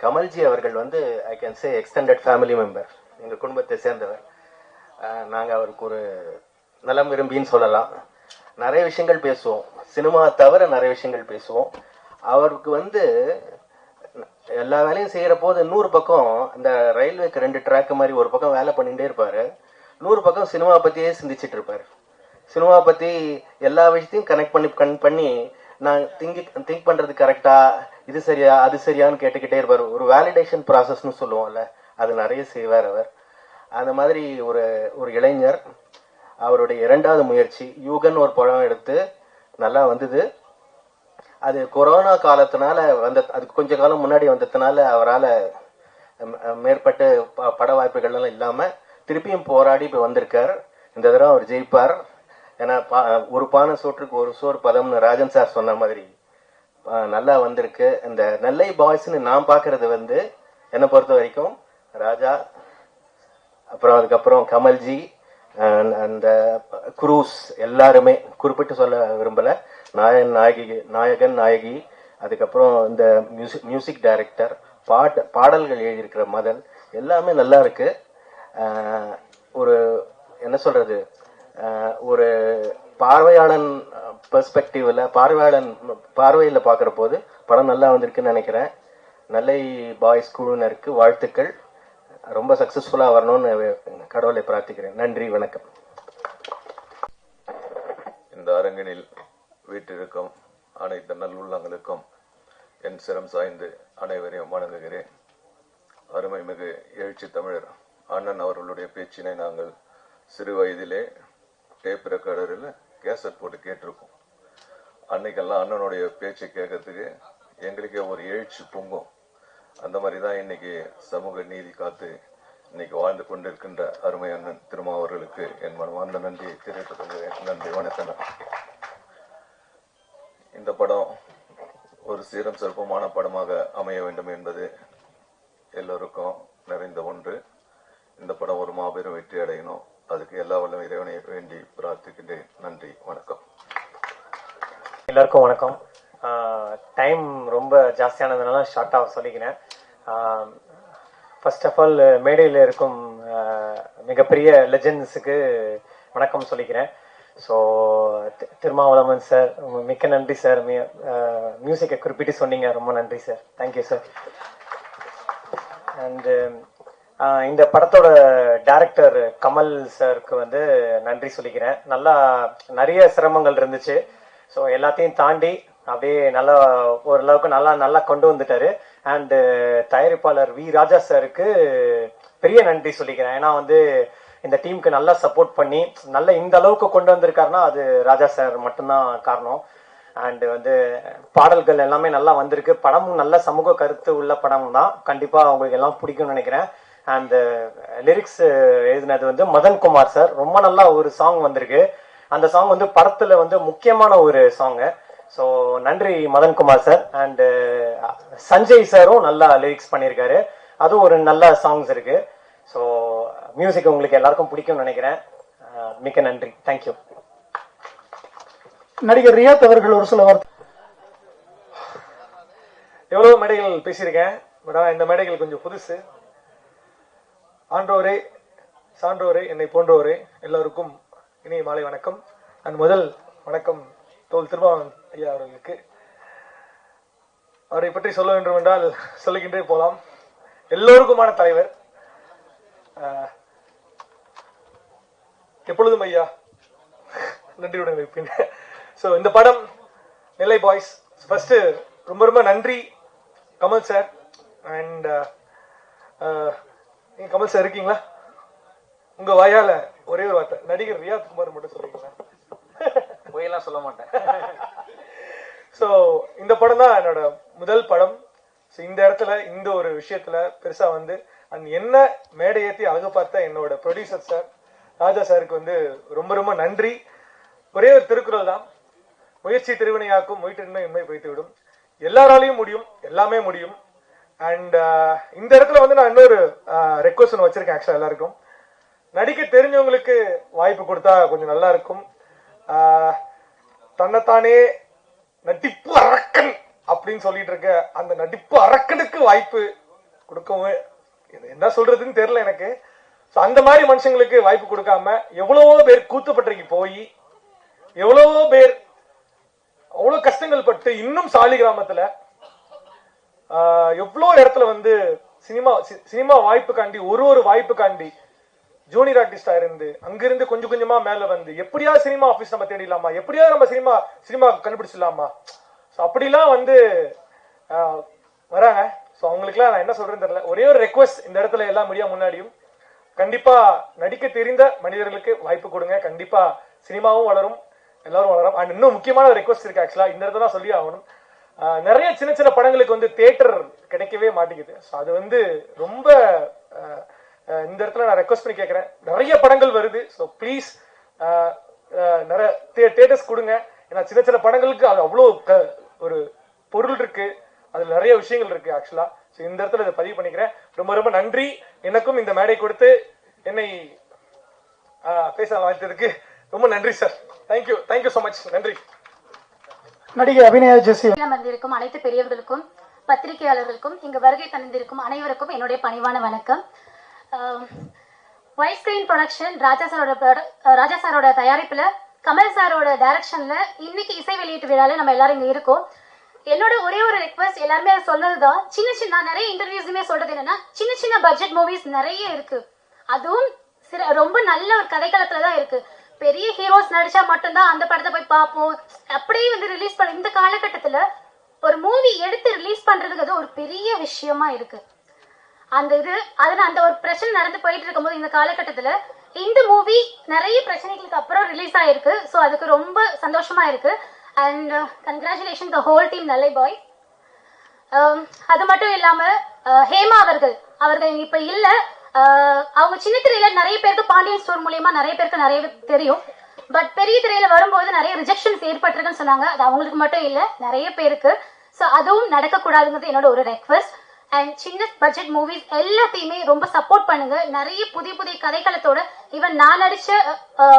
Speaker 9: கமல்ஜி அவர்கள் வந்து I can say extended family member, எங்க குடும்பத்தை சேர்ந்தவர். நாங்க அவருக்கு ஒரு நலம் விரும்பின்னு சொல்லலாம். நிறைய விஷயங்கள் பேசுவோம், சினிமா தவிர நிறைய விஷயங்கள் பேசுவோம். அவருக்கு வந்து எல்லா வேலையும் செய்யற போது 100 பக்கம் இந்த ரயில்வேக்கு 2 ட்ராக் மாதிரி ஒரு பக்கம் வேலை பண்ணிட்டே இருப்பாரு, 100 பக்கம் சினிமா பத்தியே சிந்திச்சுட்டு இருப்பாரு. சினிமா பத்தி எல்லா விஷயத்தையும் கனெக்ட் பண்ணி நான் திங்க் பண்றது கரெக்டா, இது சரியா அது சரியான்னு கேட்டுக்கிட்டே இருப்பாரு. ஒரு வேலிடேஷன் ப்ராசஸ்ன்னு சொல்லுவோம்ல, அது நிறைய செய்வார் அவர். அந்த மாதிரி ஒரு இளைஞர். அவருடைய 2வது முயற்சி யூகன் ஒரு படம் எடுத்து நல்லா வந்தது. அது கொரோனா காலத்தினால அதுக்கு கொஞ்ச காலம் முன்னாடி வந்ததுனால அவரால் மேற்பட்டு பட வாய்ப்புகள்லாம் இல்லாம திருப்பியும் போராடி இப்ப வந்திருக்கார். இந்த தடவை அவர் ஜெயிப்பார். ஏன்னா ஒரு பானை சோற்றுக்கு ஒரு சோறு பதம்னு ராஜன் சார் சொன்ன மாதிரி நல்லா வந்திருக்கு. இந்த நெல்லை பாய்ஸ்ன்னு நான் பாக்குறது வந்து என்னை பொறுத்த வரைக்கும் ராஜா, அப்புறம் அதுக்கப்புறம் கமல்ஜி, அந்த குரூஸ் எல்லாருமே குறிப்பிட்டு சொல்ல விரும்பல, நாயகன் நாயகி, அதுக்கப்புறம் இந்த மியூசிக் டைரக்டர், பாடல்கள் எழுதியிருக்கிற மதன் எல்லாமே நல்லா இருக்கு. ஒரு என்ன சொல்றது, ஒரு பார்வையாளன் பெர்ஸ்பெக்டிவ்ல பார்வையில் பார்க்குற போது படம் நல்லா வந்திருக்குன்னு நினைக்கிறேன். நெல்லை பாய்ஸ் குழுவினருக்கு வாழ்த்துக்கள். ரொம்ப சக்சஸ்ஃபுல்லாக வரணும்னு கடவுளை பிரார்த்திக்கிறேன். நன்றி, வணக்கம்.
Speaker 10: இந்த அரங்கினில் வீட்டிற்கும் அனைத்து நல்லுள்ளங்களுக்கும் என் சிரம் சாய்ந்து அனைவரையும் வணங்குகிறேன். அருமைமிகு எழுச்சி தமிழர் அண்ணன் அவர்களுடைய பேச்சினை நாங்கள் சிறு வயதிலே டேப் ரெக்கார்டரில் கேசட் போட்டு கேட்டிருக்கோம். அன்னைக்கெல்லாம் அண்ணனுடைய பேச்சை கேட்கறதுக்கு எங்களுக்கே ஒரு எழுச்சி பொங்கும். அந்த மாதிரி தான் இன்னைக்கு சமூக நீதி காத்து இன்னைக்கு வாழ்ந்து கொண்டிருக்கின்ற அருமை அண்ணன் திருமாவர்களுக்கு என் மனமார்ந்த நன்றியை தெரிவித்துக் கொள்கிறேன். நன்றி, வணக்கம். இந்த படம் ஒரு சீரம் சிறப்பமான படமாக அமைய வேண்டும் என்பது எல்லோருக்கும் நிறைந்த ஒன்று. இந்த படம் ஒரு மாபெரும் வெற்றி அடையணும். அதுக்கு எல்லா வல்ல இறைவனை வேண்டி பிரார்த்திக்கின்றேன். நன்றி, வணக்கம்.
Speaker 11: எல்லாருக்கும் வணக்கம். டைம் ரொம்ப ஜாஸ்தியானதுனால ஷார்ட்டாக சொல்லிக்கிறேன். ஃபர்ஸ்ட் ஆஃப் ஆல் மேடையில் இருக்கும் மிகப்பெரிய லெஜெண்ட்ஸுக்கு வணக்கம் சொல்லிக்கிறேன். ஸோ திருமாவளவன் சார், மிக்க நன்றி சார். மியூசிக்கை குறிப்பிட்டு சொன்னீங்க, ரொம்ப நன்றி சார். Thank you sir. அண்டு இந்த படத்தோட டைரக்டர் கமல் சாருக்கு வந்து நன்றி சொல்லிக்கிறேன். நல்லா நிறைய சிரமங்கள் இருந்துச்சு. ஸோ எல்லாத்தையும் தாண்டி அப்படியே நல்லா ஓரளவுக்கு நல்லா கொண்டு வந்துட்டாரு. அண்டு தயாரிப்பாளர் வி ராஜா சாருக்கு பெரிய நன்றி சொல்லிக்கிறேன். ஏன்னா வந்து இந்த டீமுக்கு நல்லா சப்போர்ட் பண்ணி நல்ல இந்த அளவுக்கு கொண்டு வந்திருக்காருன்னா அது ராஜா சார் மட்டும்தான் காரணம். அண்டு வந்து பாடல்கள் எல்லாமே நல்லா வந்திருக்கு. படமும் நல்ல சமூக கருத்து உள்ள படம் தான். கண்டிப்பா அவங்களுக்கு எல்லாம் பிடிக்கும்னு நினைக்கிறேன். அண்ட் லிரிக்ஸ் எழுதினது வந்து மதன்குமார் சார். ரொம்ப நல்லா ஒரு சாங் வந்திருக்கு. அந்த சாங் வந்து படத்துல வந்து முக்கியமான ஒரு சாங்கு. ஸோ நன்றி மதன்குமார் சார். அண்ட் சஞ்சய் சாரும் நல்லா லிரிக்ஸ் பண்ணியிருக்காரு. அதுவும் ஒரு நல்ல சாங்ஸ் இருக்கு. ஸோ மியூசிக் உங்களுக்கு எல்லாருக்கும் பிடிக்கும்னு நினைக்கிறேன். மிக்க நன்றி, தேங்க்யூ.
Speaker 2: நடிகர் ரியாத் அவர்கள் ஒரு சில வார்த்தை.
Speaker 12: எவ்வளவு மேடைகள் பேசியிருக்கேன், பட் இந்த மேடைகள் கொஞ்சம் புதுசு. ஆன்றோரே சான்றோரே என்னை போன்றோரே எல்லோருக்கும் இனிய மாலை வணக்கம். அண்ட் முதல் வணக்கம் தோல் திருமாவளவன் ஐயா அவர்களுக்கு. அவரை பற்றி சொல்ல வேண்டும் என்றால் சொல்லுகின்றே போலாம். எல்லோருக்குமான தலைவர். எப்பொழுதும் ஐயா நன்றியுடன் வைப்பேன். ஸோ இந்த படம் நெல்லை பாய்ஸ். ஃபர்ஸ்ட் ரொம்ப ரொம்ப நன்றி கமல் சார். அண்ட் நீங்க கமல் சார் இருக்கீங்களா? உங்க வாயால ஒரே ஒரு வார்த்தை நடிகர் ரியாத் குமார் மட்டும் சொல்லிக்கலாம்.
Speaker 3: போயெல்லாம் சொல்ல மாட்டேன்.
Speaker 12: ஸோ இந்த படம் தான் என்னோட முதல் படம். ஸோ இந்த இடத்துல இந்த ஒரு விஷயத்துல பெருசா வந்து என்ன மேடை ஏற்றி அழகு பார்த்த என்னோட ப்ரொடியூசர் சார் ராஜா சாருக்கு வந்து ரொம்ப ரொம்ப நன்றி. ஒரே ஒரு திருக்குறள் தான், முயற்சி திருவினையாக்கும் முயற்றின்மை உண்மை வைத்துவிடும். எல்லாராலையும் முடியும், எல்லாமே முடியும். அண்ட் இந்த இடத்துல வந்து நான் இன்னொரு ரெக்வஸ்ட் வச்சிருக்கேன். ஆக்சுவலா எல்லாருக்கும் நடிக்க தெரிஞ்சவங்களுக்கு வாய்ப்பு கொடுத்தா கொஞ்சம் நல்லா இருக்கும். தன்னைத்தானே நடிப்பு அரக்கன் அப்படின்னு சொல்லிட்டு இருக்க அந்த நடிப்பு அரக்கனுக்கு வாய்ப்பு கொடுக்கவும் என்ன சொல்றதுன்னு தெரியல எனக்கு. அந்த மாதிரி மனுஷங்களுக்கு வாய்ப்பு கொடுக்காம எவ்வளவோ பேர் கூத்துப்பட்டிக்கு போய் எவ்வளவோ பேர் அவ்வளவு கஷ்டங்கள் பட்டு இன்னும் சாலி கிராமத்துல எவ்வளோ இடத்துல வந்து சினிமா வாய்ப்புக்காண்டி ஒரு வாய்ப்புக்காண்டி ஜூனியர் ஆர்டிஸ்டா இருந்து அங்கிருந்து கொஞ்சம் கொஞ்சமா மேல வந்து எப்படியா சினிமா ஆபீஸ் நம்ம தேடிடலாமா, எப்படியா நம்ம சினிமா கண்டுபிடிச்சிடலாமா, அப்படிலாம் வந்து வராங்க. ஸோ அவங்களுக்குலாம் நான் என்ன சொல்றேன்னு தெரியல. ஒரே ஒரு ரெக்வஸ்ட் இந்த இடத்துல எல்லா மீடியா முன்னாடியும், கண்டிப்பா நடிக்க தெரிந்த மனிதர்களுக்கு வாய்ப்பு கொடுங்க. கண்டிப்பா சினிமாவும் வளரும், எல்லாரும் வளரும். அண்ட் இன்னும் முக்கியமான ஒரு ரெக்வஸ்ட் இருக்கு. ஆக்சுவலா இந்த இடத்துல சொல்லி ஆகணும். நிறைய சின்ன சின்ன படங்களுக்கு வந்து தியேட்டர் கிடைக்கவே மாட்டேங்குது. ஸோ அது வந்து ரொம்ப இந்த இடத்துல நான் ரெக்வஸ்ட் பண்ணி கேட்கிறேன். நிறைய படங்கள் வருது. ஸோ ப்ளீஸ் நிறைய தியேட்டர்ஸ் கொடுங்க. ஏன்னா சின்ன சின்ன படங்களுக்கு அது அவ்வளோ ஒரு பொருள் இருக்கு, அதுல நிறைய விஷயங்கள் இருக்கு ஆக்சுவலா. ஸோ இந்த இடத்துல இதை பதிவு பண்ணிக்கிறேன். ரொம்ப ரொம்ப நன்றி. எனக்கும் இந்த மேடை கொடுத்து என்னை பேச வாய்த்ததுக்கு ரொம்ப நன்றி சார். Thank you so much. நன்றி.
Speaker 2: நடிகை அபிநயா ஜெசி.
Speaker 13: வந்திருக்கும் அனைத்து பெரியவர்களுக்கும் பத்திரிகையாளர்களுக்கும் இங்கு வருகை தந்திருக்கும் அனைவருக்கும் என்னுடைய பணிவான வணக்கம். ஒயிட் ஸ்கிரீன் ப்ரொடக்ஷன் ராஜா சாரோட தயாரிப்புல கமல் சாரோட டைரக்ஷன்ல இன்னைக்கு இசை வெளியீட்டு விழால நம்ம எல்லாரும் இங்க இருக்கோம். என்னோட ஒரே ஒரு ரெக்வஸ்ட், எல்லாருமே சொன்னதுதான், சின்ன நிறைய இன்டர்வியூஸ்லயுமே சொல்றது என்னன்னா, சின்ன பட்ஜெட் மூவிஸ் நிறைய இருக்கு. அதுவும் ரொம்ப நல்ல ஒரு கதைக்களத்துல தான் இருக்கு. பெரிய ஹீரோஸ் நடிச்சா மட்டும்தான் அந்த படத்தை போய் பார்ப்போம். அப்படியே ரிலீஸ் பண்ண இந்த காலகட்டத்துல ஒரு மூவி எடுத்து ரிலீஸ் பண்றதுக்கு ஒரு பெரிய விஷயமா இருக்கு. அந்த ஒரு பிரச்சனை நடந்து போயிட்டு இருக்கும்போது இந்த காலகட்டத்துல இந்த மூவி நிறைய பிரச்சனைகளுக்கு அப்புறம் ரிலீஸ் ஆயிருக்கு. ஸோ அதுக்கு ரொம்ப சந்தோஷமா இருக்கு. And congratulation the whole team நல்லை பாய். அது மட்டும் இல்லாம ஹேமா அவர்கள் இப்ப இல்ல. அவங்க சின்ன திரையில நிறைய பேருக்கு பாண்டியன் ஸ்டோர் மூலியமா நிறைய பேருக்கு நிறைய தெரியும். பட் பெரிய திரையில வரும்போது நிறைய ரிஜெக்ஷன்ஸ் ஏற்பட்டிருக்குன்னு சொன்னாங்க. அது அவங்களுக்கு மட்டும் இல்ல, நிறைய பேருக்கு. ஸோ அதுவும் நடக்கக்கூடாதுங்கிறது என்னோட ஒரு ரெக்வஸ்ட். அண்ட் சின்ன பட்ஜெட் மூவிஸ் எல்லாத்தையுமே ரொம்ப சப்போர்ட் பண்ணுங்க. நிறைய புதிய கதைக்களத்தோட ஈவன் நான் நடிச்ச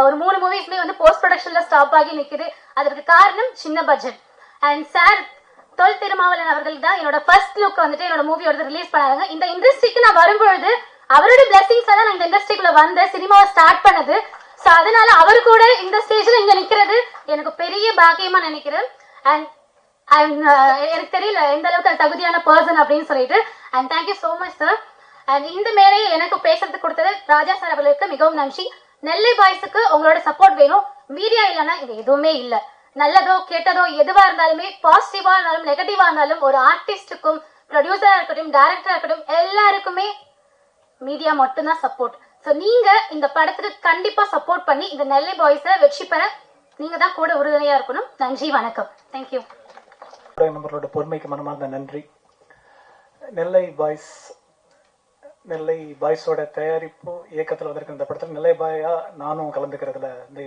Speaker 13: ஒரு 3 மூவிஸ்மே போஸ்ட் ப்ரொடக்ஷன்ல ஸ்டாப் ஆகி நிக்குது. அதற்கு காரணம் சின்ன budget. And sir Thol Thirumavalavan அவர்கள் தான் என்னோட ஃபர்ஸ்ட் லுக் என்னோட மூவியோட ரிலீஸ் பண்ணாங்க. இந்த இண்டஸ்ட்ரிக்கு நான் வரும்பொழுது அவரோட பிளெஸிங்ஸ் தான் நான் இந்த இண்டஸ்ட்ரிக்குள்ள வந்த சினிமாவை ஸ்டார்ட் பண்ணது. ஸோ அதனால அவரு கூட இந்த ஸ்டேஜ்ல இங்க நிக்கிறது எனக்கு பெரிய பாக்கியமா நினைக்கிறேன். அண்ட் எனக்கு தெரியல எந்த அளவுக்கு தகுதியான பர்சன் அப்படின்னு சொல்லிட்டு. And thank you so much sir. And இந்த மேடையை எனக்கு பேசுறதுக்கு கொடுத்தது ராஜா சார் அவர்களுக்கு மிகவும் நன்றி. நெல்லை பாய்ஸுக்கு உங்களோட சப்போர்ட் வேணும். மீடியா இல்லைன்னா இது எதுவுமே இல்லை. நல்லதோ கெட்டதோ எதுவா இருந்தாலுமே, பாசிட்டிவா இருந்தாலும் நெகட்டிவா இருந்தாலும், ஒரு ஆர்டிஸ்டுக்கும் ப்ரொடியூசரா இருக்கட்டும் டைரக்டரா இருக்கட்டும் எல்லாருக்குமே மீடியா மட்டும்தான் சப்போர்ட். ஸோ நீங்க இந்த படத்துக்கு கண்டிப்பா சப்போர்ட் பண்ணி இந்த நெல்லை பாய்ஸை வெற்றி பெற நீங்க தான் கூட உறுதுணையா இருக்கணும். நன்றி, வணக்கம். தேங்க்யூ.
Speaker 12: நம்மளோட பொறுமைக்கு மனமார்ந்த நன்றி. நெல்லை பாய்ஸோட தயாரிப்பு இயக்கத்தில் வந்திருக்க இந்த படத்தில் நெல்லை பாயா நானும் கலந்துக்கிறதுல இந்த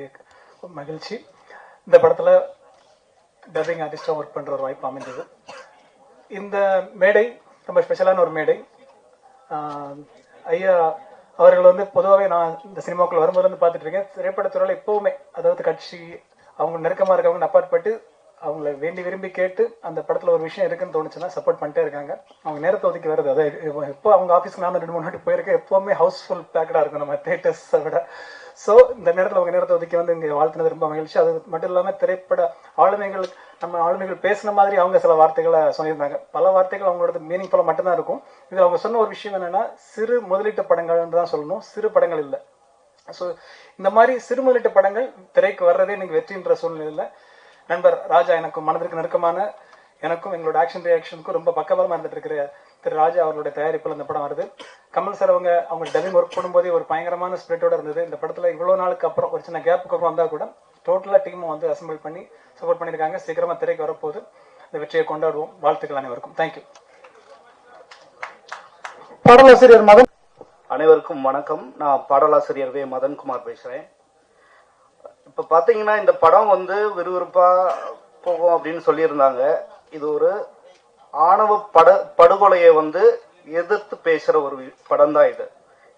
Speaker 12: மகிழ்ச்சி. இந்த படத்துல டப்பிங் ஆர்டிஸ்டா ஒர்க் பண்ற ஒரு வாய்ப்பு அமைந்தது. இந்த மேடை ரொம்ப ஸ்பெஷலான ஒரு மேடை. ஐயா அவர்கள் பொதுவாகவே நான் இந்த சினிமாக்குள்ள வரும்போது பார்த்துட்டு இருக்கேன். திரைப்படத்துறையில எப்பவுமே, அதாவது கட்சி அவங்க நெருக்கமா இருக்கவங்க அப்பாற்பட்டு அவங்கள வேண்டி விரும்பி கேட்டு அந்த படத்துல ஒரு விஷயம் இருக்குன்னு தோணுச்சுன்னா சப்போர்ட் பண்ணிட்டே இருக்காங்க. அவங்க நேரத்தை ஒதுக்கி வருது. அதாவது எப்போ அவங்க ஆஃபீஸ்க்கு நான் 2-3 நாட்டு போயிருக்கேன். எப்பவுமே ஹவுஸ்ஃபுல் பேக்கடா இருக்கும் நம்ம தியேட்டர்ஸை விட. ஸோ இந்த நேரத்தில் அவங்க நேரத்தை ஒதுக்கி இங்கே வாழ்த்துனது ரொம்ப மகிழ்ச்சி. அது மட்டும் இல்லாமல் திரைப்பட நம்ம ஆளுமைகள் பேசின மாதிரி அவங்க சில வார்த்தைகளை சொல்லியிருந்தாங்க. பல வார்த்தைகள் அவங்களோட மீனிங்ஃபுல்லாக மட்டும்தான் இருக்கும். இது அவங்க சொன்ன ஒரு விஷயம் என்னன்னா, சிறு முதலீட்டு படங்கள்னு தான் சொல்லணும், சிறு படங்கள் இல்லை. ஸோ இந்த மாதிரி சிறு முதலீட்டு படங்கள் திரைக்கு வர்றதே இன்னைக்கு வெற்றின்ற சூழ்நிலையில் நண்பர் ராஜா எனக்கும் மனதிற்கு நெருக்கமான, எனக்கும் எங்களோட ஆக்ஷன் ரியாக்ஷனுக்கும் ரொம்ப பக்கபலமா இருந்துட்டு இருக்கிற திரு ராஜா அவர்களுடைய தயாரிப்பில் இந்த படம் வருது. கமல் சார் அவங்க டப்பிங் ஒர்க் பண்ணும்போதே ஒரு பயங்கரமான ஸ்பிரிட்டோட இருந்தது. இந்த படத்துல இவ்வளவு நாளுக்கு அப்புறம் ஒரு சின்ன கேப்புக்கு அப்புறம் வந்தா கூட டோட்டலா டீமும் அசம்பிள் பண்ணி சப்போர்ட் பண்ணியிருக்காங்க. சீக்கிரமா திரைக்கு வரப்போது. இந்த வெற்றியை கொண்டாடுவோம். வாழ்த்துக்கள் அனைவருக்கும். தேங்க்யூ.
Speaker 2: பாடலாசிரியர் மதன்.
Speaker 14: அனைவருக்கும் வணக்கம். நான் பாடலாசிரியர் வே மதன்குமார் பேசுறேன். இப்ப பாத்தீங்கன்னா இந்த படம் விறுவிறுப்பா போகும் அப்படின்னு சொல்லியிருந்தாங்க. இது ஒரு ஆணவ படுகொலையை எதிர்த்து பேசுற ஒரு படம் தான்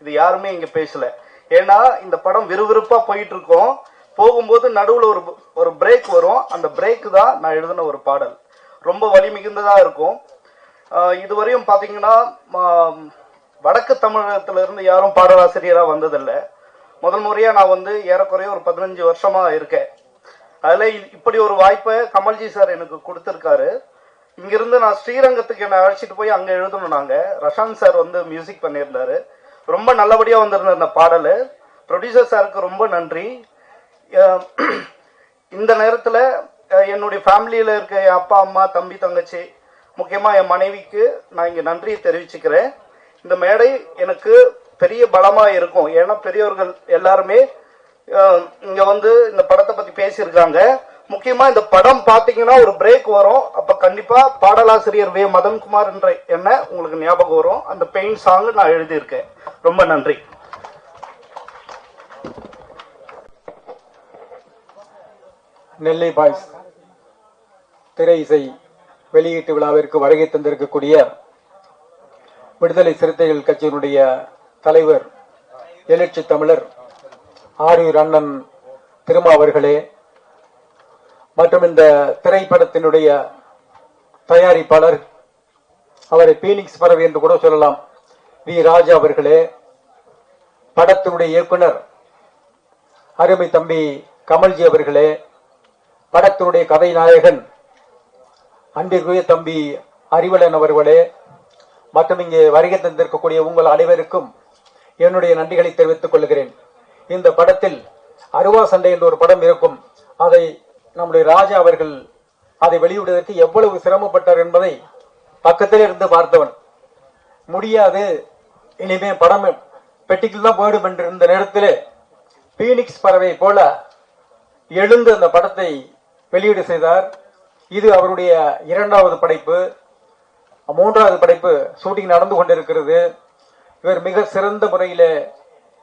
Speaker 14: இது யாருமே இங்க பேசல. ஏன்னா இந்த படம் விறுவிறுப்பா போயிட்டு இருக்கோம். போகும்போது நடுவுல ஒரு பிரேக் வரும். அந்த பிரேக் தான் நான் எழுதின ஒரு பாடல். ரொம்ப வலி மிகுந்ததா இருக்கும். இதுவரையும் பாத்தீங்கன்னா வடக்கு தமிழகத்துல இருந்து யாரும் பாடலாசிரியரா வந்ததில்லை. முதல் முறையா நான் ஏறக்குறைய ஒரு 15 வருஷமா இருக்கேன். அதுல இப்படி ஒரு வாய்ப்பை கமல்ஜி சார் எனக்கு கொடுத்திருக்காரு. இங்கிருந்து நான் ஸ்ரீரங்கத்துக்கு என்ன அழைச்சிட்டு போய் அங்க எழுதணும். நாங்க ரஷாந்த் சார் மியூசிக் பண்ணியிருந்தாரு. ரொம்ப நல்லபடியா வந்திருந்த அந்த பாடல். ப்ரொடியூசர் சாருக்கு ரொம்ப நன்றி. இந்த நேரத்துல என்னுடைய ஃபேமிலியில இருக்க என் அப்பா அம்மா தம்பி தங்கச்சி முக்கியமா என் மனைவிக்கு நான் இங்க நன்றியை தெரிவிச்சுக்கிறேன். இந்த மேடை எனக்கு பெரிய பலமா இருக்கும். ஏன்னா பெரியவர்கள் எல்லாருமே இங்க இந்த படத்தை பத்தி பேசியிருக்காங்க. முக்கியமா இந்த படம் பாத்தீங்கன்னா ஒரு பிரேக் வரும். அப்ப கண்டிப்பா பாடலாசிரியர் வே மதன்குமார் என்ற என்ன உங்களுக்கு ஞாபகம் வரும். அந்த பெயின் சாங் நான் எழுதியிருக்கேன். ரொம்ப நன்றி.
Speaker 15: நெல்லை பாய்ஸ் திரை இசை வெளியீட்டு விழாவிற்கு வருகை தந்திருக்கக்கூடிய விடுதலை சிறுத்தைகள் கட்சியினுடைய தலைவர் எழுச்சி தமிழர் ஆரூர் அண்ணன் திருமா அவர்களே, மற்றும் இந்த திரைப்படத்தினுடைய தயாரிப்பாளர் அவரை பீனிக்ஸ் பறவை என்று கூட சொல்லலாம், வி ராஜா அவர்களே, படத்தினுடைய இயக்குனர் அருமை தம்பி கமல்ஜி அவர்களே, படத்தினுடைய கதை நாயகன் அன்பிற்குரிய தம்பி அறிவலன் அவர்களே, மற்றும் இங்கே வருகை தந்திருக்கக்கூடிய உங்கள் அனைவருக்கும் என்னுடைய நன்றிகளை தெரிவித்துக் கொள்கிறேன். இந்த படத்தில் அருவா சண்டை என்ற ஒரு படம் இருக்கும். அதை நம்முடைய ராஜா அவர்கள் அதை வெளியிடுவதற்கு எவ்வளவு சிரமப்பட்டார் என்பதை பக்கத்திலே இருந்து பார்த்தவன். முடியாது, இனிமே படம் பெட்டிக்குள் தான் போயிடும் என்று இருந்த நேரத்தில் பீனிக்ஸ் பறவை போல எழுந்து அந்த படத்தை வெளியீடு செய்தார். இது அவருடைய இரண்டாவது படைப்பு. மூன்றாவது படைப்பு ஷூட்டிங் நடந்து கொண்டிருக்கிறது. இவர் மிக சிறந்த முறையில்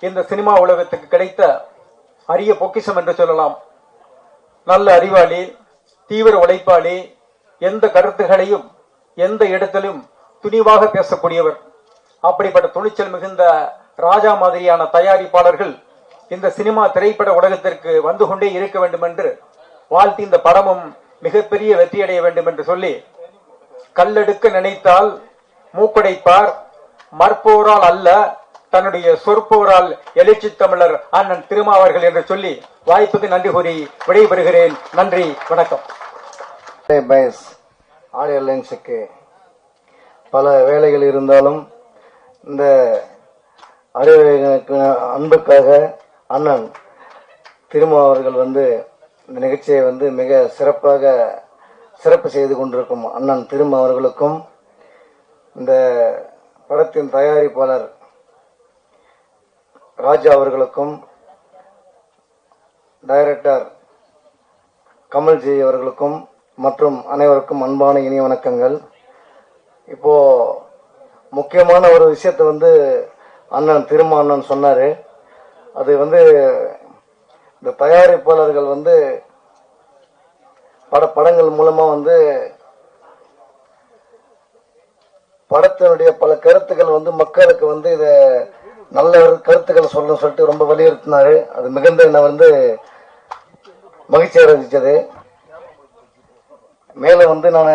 Speaker 15: இந்த சினிமா உலகத்துக்கு கிடைத்த அரிய பொக்கிஷம் என்று சொல்லலாம். நல்ல அறிவாளி, தீவிர உழைப்பாளி, எந்த கருத்துகளையும் எந்த இடத்திலும் துணிவாக பேசக்கூடியவர். அப்படிப்பட்ட துணிச்சல் மிகுந்த ராஜா மாதிரியான தயாரிப்பாளர்கள் இந்த சினிமா திரைப்பட உலகத்திற்கு வந்து கொண்டே இருக்க வேண்டும் என்று வாழ்த்தி இந்த படமும் மிகப்பெரிய வெற்றியடைய வேண்டும் என்று சொல்லி, கல்லெடுக்க நினைத்தால் மூக்கடைப்பார், மற்போரால் அல்ல தன்னுடைய சொற்போரால் எழுச்சி தமிழர் அண்ணன் திருமாவர்கள் என்று சொல்லி வாய்ப்புக்கு நன்றி கூறி விடைபெறுகிறேன். நன்றி, வணக்கம்.
Speaker 16: ஆடியோ லைன்ஸுக்கு பல வேலைகள் இருந்தாலும் இந்த அறிவுரைகளுக்கு அன்புக்காக அண்ணன் திருமா அவர்கள் இந்த நிகழ்ச்சியை மிக சிறப்பு செய்து கொண்டிருக்கும் அண்ணன் திருமா அவர்களுக்கும், இந்த படத்தின் தயாரிப்பாளர் ராஜா அவர்களுக்கும், டைரக்டர் கமல்ஜி அவர்களுக்கும் மற்றும் அனைவருக்கும் அன்பான இனிய வணக்கங்கள். இப்போ முக்கியமான ஒரு விஷயத்தை அண்ணன் திருமா அண்ணன் சொன்னாரு. அது இந்த தயாரிப்பாளர்கள் படங்கள் மூலமா படத்தினுடைய பல கருத்துக்கள் மக்களுக்கு இத நல்ல கருத்துக்கள் சொல்லணும்னு சொல்லிட்டு ரொம்ப வலியுறுத்தினாரு. அது மிகுந்த என்ன மகிழ்ச்சி அடைஞ்சது. மேலும் நான்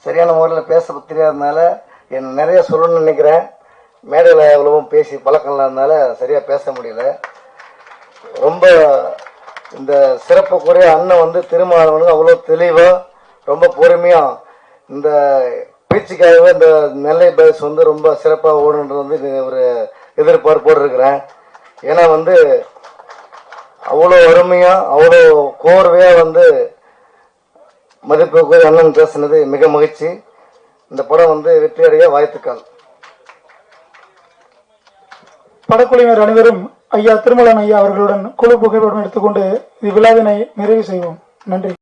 Speaker 16: சரியான முறையில் பேச தெரியாததுனால என்ன நிறைய சொல்லணும்னு நினைக்கிறேன். மேடையில் எவ்வளவும் பேசி பழக்கம் இல்லாதனால சரியா பேச முடியல. ரொம்ப இந்த சிறப்புக்குரிய அண்ணன் திருமாவளவனுக்கு அவ்வளோ தெளிவா ரொம்ப பொறுமையா இந்த பேச்சுக்காகவே இந்த நெல்லை பாய்ஸ் ரொம்ப சிறப்பாக ஓடுன்றது ஒரு எதிர்பார்ப்போடு இருக்கிறேன். ஏன்னா அவ்வளோ அருமையா அவ்வளோ கோர்வையா மதிப்புக்குரிய அண்ணன் பேசினது மிக மகிழ்ச்சி. இந்த படம் வெற்றி அடைய வாழ்த்துக்கள்.
Speaker 2: படக்குழுவினர் அனைவரும் ஐயா திருமலன் ஐயா அவர்களுடன் குழு புகைப்படம் எடுத்துக்கொண்டு விழாவினை நிறைவு செய்வோம். நன்றி.